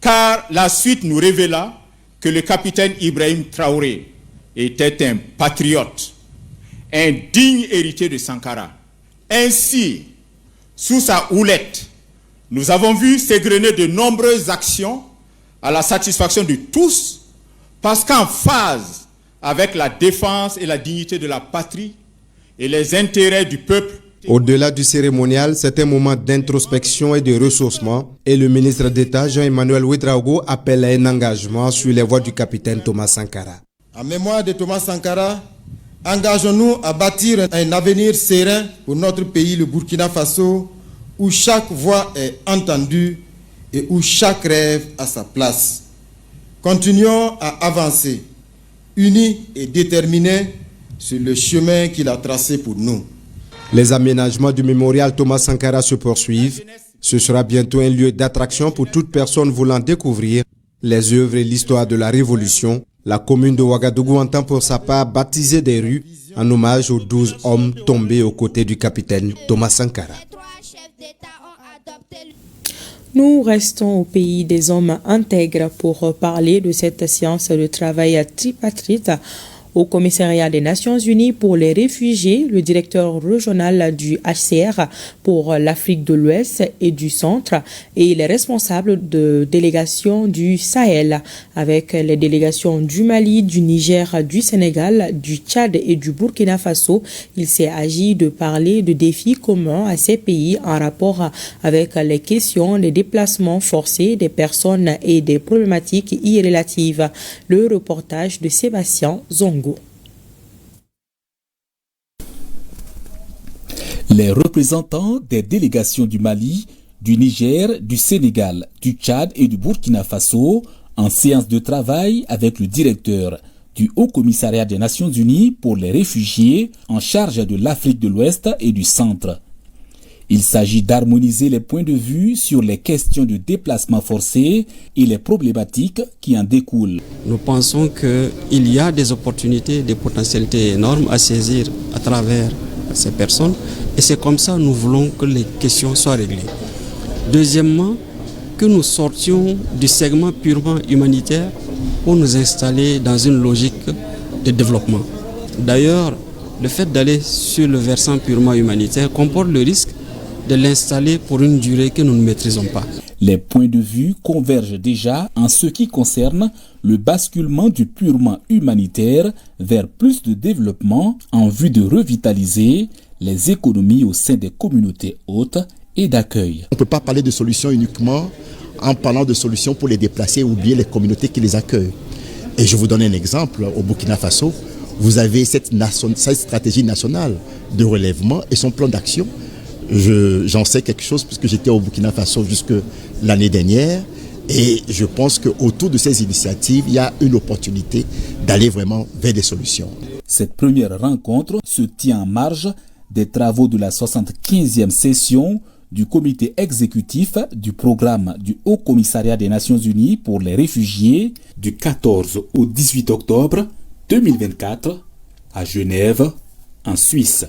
[SPEAKER 3] car la suite nous révéla que le capitaine Ibrahim Traoré était un patriote, un digne héritier de Sankara. Ainsi, sous sa houlette, nous avons vu s'égrener de nombreuses actions à la satisfaction de tous, parce qu'en phase avec la défense et la dignité de la patrie et les intérêts du peuple.
[SPEAKER 7] Au-delà du cérémonial, c'est un moment d'introspection et de ressourcement, et le ministre d'État Jean-Emmanuel Ouédraogo appelle à un engagement sur les voies du capitaine Thomas Sankara.
[SPEAKER 8] En mémoire de Thomas Sankara, engageons-nous à bâtir un avenir serein pour notre pays, le Burkina Faso, où chaque voix est entendue et où chaque rêve a sa place. Continuons à avancer, unis et déterminés sur le chemin qu'il a tracé pour nous.
[SPEAKER 7] Les aménagements du mémorial Thomas Sankara se poursuivent. Ce sera bientôt un lieu d'attraction pour toute personne voulant découvrir les œuvres et l'histoire de la Révolution. La commune de Ouagadougou entend pour sa part baptiser des rues en hommage aux 12 hommes tombés aux côtés du capitaine Thomas Sankara.
[SPEAKER 1] Nous restons au pays des hommes intègres pour parler de cette séance de travail tripartite. Au commissariat des Nations Unies pour les réfugiés, le directeur régional du HCR pour l'Afrique de l'Ouest et du Centre et les responsables de délégations du Sahel avec les délégations du Mali, du Niger, du Sénégal, du Tchad et du Burkina Faso. Il s'est agi de parler de défis communs à ces pays en rapport avec les questions des déplacements forcés des personnes et des problématiques y relatives. Le reportage de Sébastien Zongo.
[SPEAKER 9] Les représentants des délégations du Mali, du Niger, du Sénégal, du Tchad et du Burkina Faso en séance de travail avec le directeur du Haut Commissariat des Nations Unies pour les réfugiés en charge de l'Afrique de l'Ouest et du Centre. Il s'agit d'harmoniser les points de vue sur les questions de déplacement forcé et les problématiques qui en découlent.
[SPEAKER 10] Nous pensons qu'il y a des opportunités, des potentialités énormes à saisir à travers ces personnes et c'est comme ça que nous voulons que les questions soient réglées. Deuxièmement, que nous sortions du segment purement humanitaire pour nous installer dans une logique de développement. D'ailleurs, le fait d'aller sur le versant purement humanitaire comporte le risque de l'installer pour une durée que nous ne maîtrisons pas.
[SPEAKER 9] Les points de vue convergent déjà en ce qui concerne le basculement du purement humanitaire vers plus de développement en vue de revitaliser les économies au sein des communautés hôtes et d'accueil.
[SPEAKER 13] On ne peut pas parler de solutions uniquement en parlant de solutions pour les déplacés ou bien les communautés qui les accueillent. Et je vous donne un exemple. Au Burkina Faso, vous avez cette stratégie nationale de relèvement et son plan d'action. J'en sais quelque chose puisque j'étais au Burkina Faso jusque l'année dernière et je pense qu'autour de ces initiatives, il y a une opportunité d'aller vraiment vers des solutions.
[SPEAKER 9] Cette première rencontre se tient en marge des travaux de la 75e session du comité exécutif du programme du Haut Commissariat des Nations Unies pour les réfugiés du 14 au 18 octobre 2024 à Genève, en Suisse.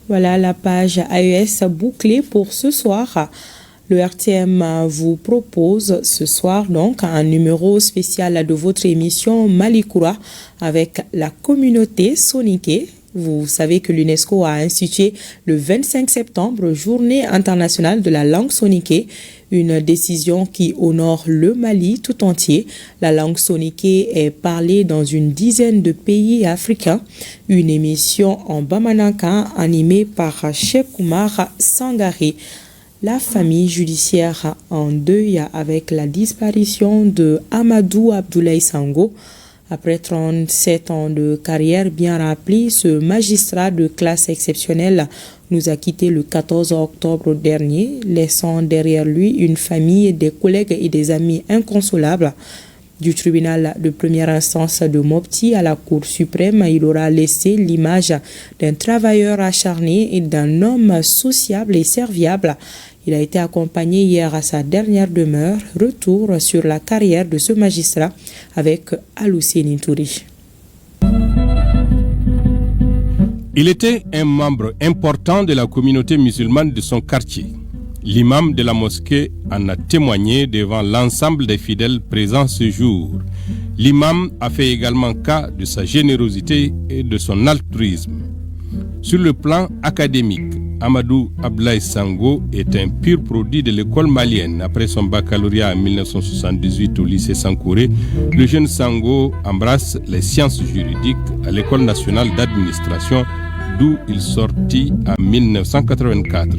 [SPEAKER 1] Voilà la page AES bouclée pour ce soir. Le RTM vous propose ce soir donc un numéro spécial de votre émission Malikoura avec la communauté soniké. Vous savez que l'UNESCO a institué le 25 septembre Journée internationale de la langue soninké, une décision qui honore le Mali tout entier. La langue soninké est parlée dans une dizaine de pays africains. Une émission en Bamanankan animée par Cheikh Oumar Sangaré. La famille judiciaire en deuil avec la disparition de Amadou Abdoulaye Sango. Après 37 ans de carrière bien remplie, ce magistrat de classe exceptionnelle nous a quittés le 14 octobre dernier, laissant derrière lui une famille, des collègues et des amis inconsolables. Du tribunal de première instance de Mopti à la Cour suprême, il aura laissé l'image d'un travailleur acharné et d'un homme sociable et serviable. Il a été accompagné hier à sa dernière demeure. Retour sur la carrière de ce magistrat avec Alousseni Touri.
[SPEAKER 11] Il était un membre important de la communauté musulmane de son quartier. L'imam de la mosquée en a témoigné devant l'ensemble des fidèles présents ce jour. L'imam a fait également cas de sa générosité et de son altruisme. Sur le plan académique, Amadou Abdoulaye Sango est un pur produit de l'école malienne. Après son baccalauréat en 1978 au lycée Sankouré, le jeune Sango embrasse les sciences juridiques à l'école nationale d'administration, d'où il sortit en 1984.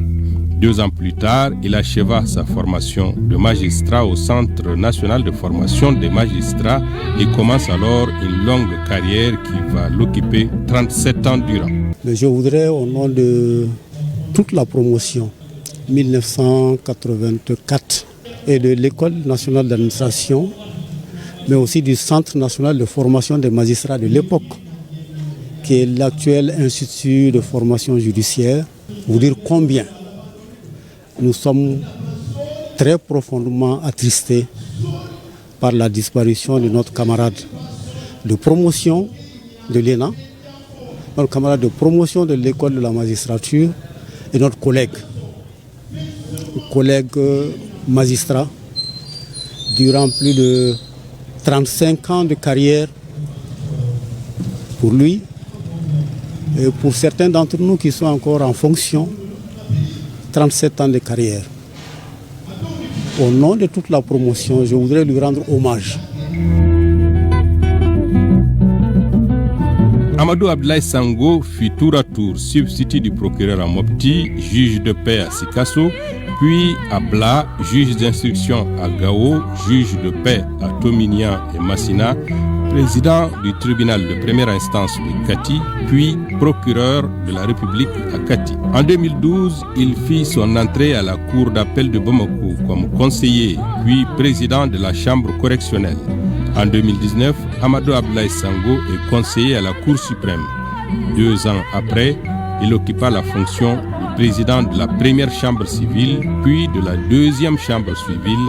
[SPEAKER 11] 2 ans plus tard, il acheva sa formation de magistrat au Centre national de formation des magistrats et commence alors une longue carrière qui va l'occuper 37 ans durant.
[SPEAKER 12] Je voudrais, au nom de toute la promotion 1984 et de l'École nationale d'administration, mais aussi du Centre national de formation des magistrats de l'époque, qui est l'actuel institut de formation judiciaire, vous dire combien nous sommes très profondément attristés par la disparition de notre camarade de promotion de l'ENA, notre camarade de promotion de l'école de la magistrature et notre collègue magistrat durant plus de 35 ans de carrière pour lui et pour certains d'entre nous qui sont encore en fonction, 37 ans de carrière. Au nom de toute la promotion, je voudrais lui rendre hommage.
[SPEAKER 11] Amadou Abdoulaye Sango fut tour à tour substitut du procureur à Mopti, juge de paix à Sikasso, puis à Bla, juge d'instruction à Gao, juge de paix à Tominian et Massina, président du tribunal de première instance de Kati, puis procureur de la République à Kati. En 2012, il fit son entrée à la cour d'appel de Bamako comme conseiller, puis président de la chambre correctionnelle. En 2019, Amadou Abdoulaye Sango est conseiller à la Cour suprême. 2 ans après, il occupa la fonction de président de la première chambre civile, puis de la deuxième chambre civile,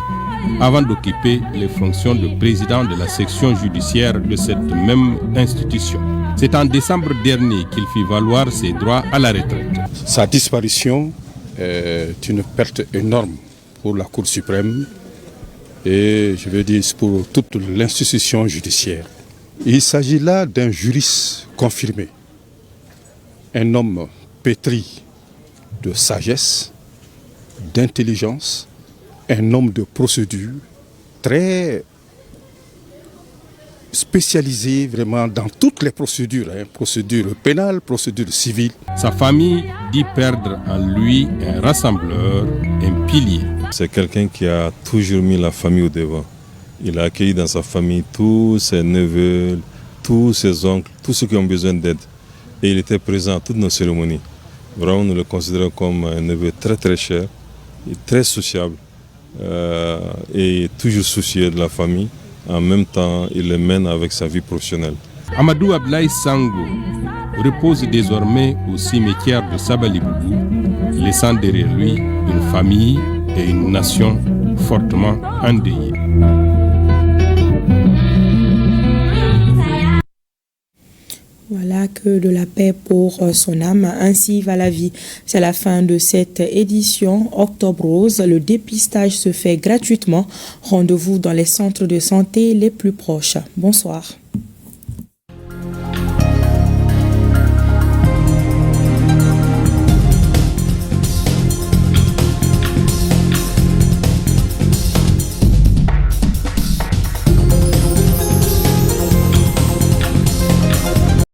[SPEAKER 11] avant d'occuper les fonctions de président de la section judiciaire de cette même institution. C'est en décembre dernier qu'il fit valoir ses droits à la retraite.
[SPEAKER 14] Sa disparition est une perte énorme pour la Cour suprême et je veux dire pour toute l'institution judiciaire. Il s'agit là d'un juriste confirmé, un homme pétri de sagesse, d'intelligence, un homme de procédure très spécialisé vraiment dans toutes les procédures, procédures pénales, procédures civiles.
[SPEAKER 11] Sa famille dit perdre en lui un rassembleur, un pilier.
[SPEAKER 16] C'est quelqu'un qui a toujours mis la famille au devant. Il a accueilli dans sa famille tous ses neveux, tous ses oncles, tous ceux qui ont besoin d'aide. Et il était présent à toutes nos cérémonies. Vraiment, nous le considérons comme un neveu très très cher, et très sociable et toujours soucieux de la famille. En même temps, il le mène avec sa vie professionnelle.
[SPEAKER 11] Amadou Abdoulaye Sango repose désormais au cimetière de Sabalibougou, laissant derrière lui une famille et une nation fortement endeuillées.
[SPEAKER 1] Voilà, que de la paix pour son âme, ainsi va la vie. C'est la fin de cette édition Octobre Rose. Le dépistage se fait gratuitement. Rendez-vous dans les centres de santé les plus proches. Bonsoir.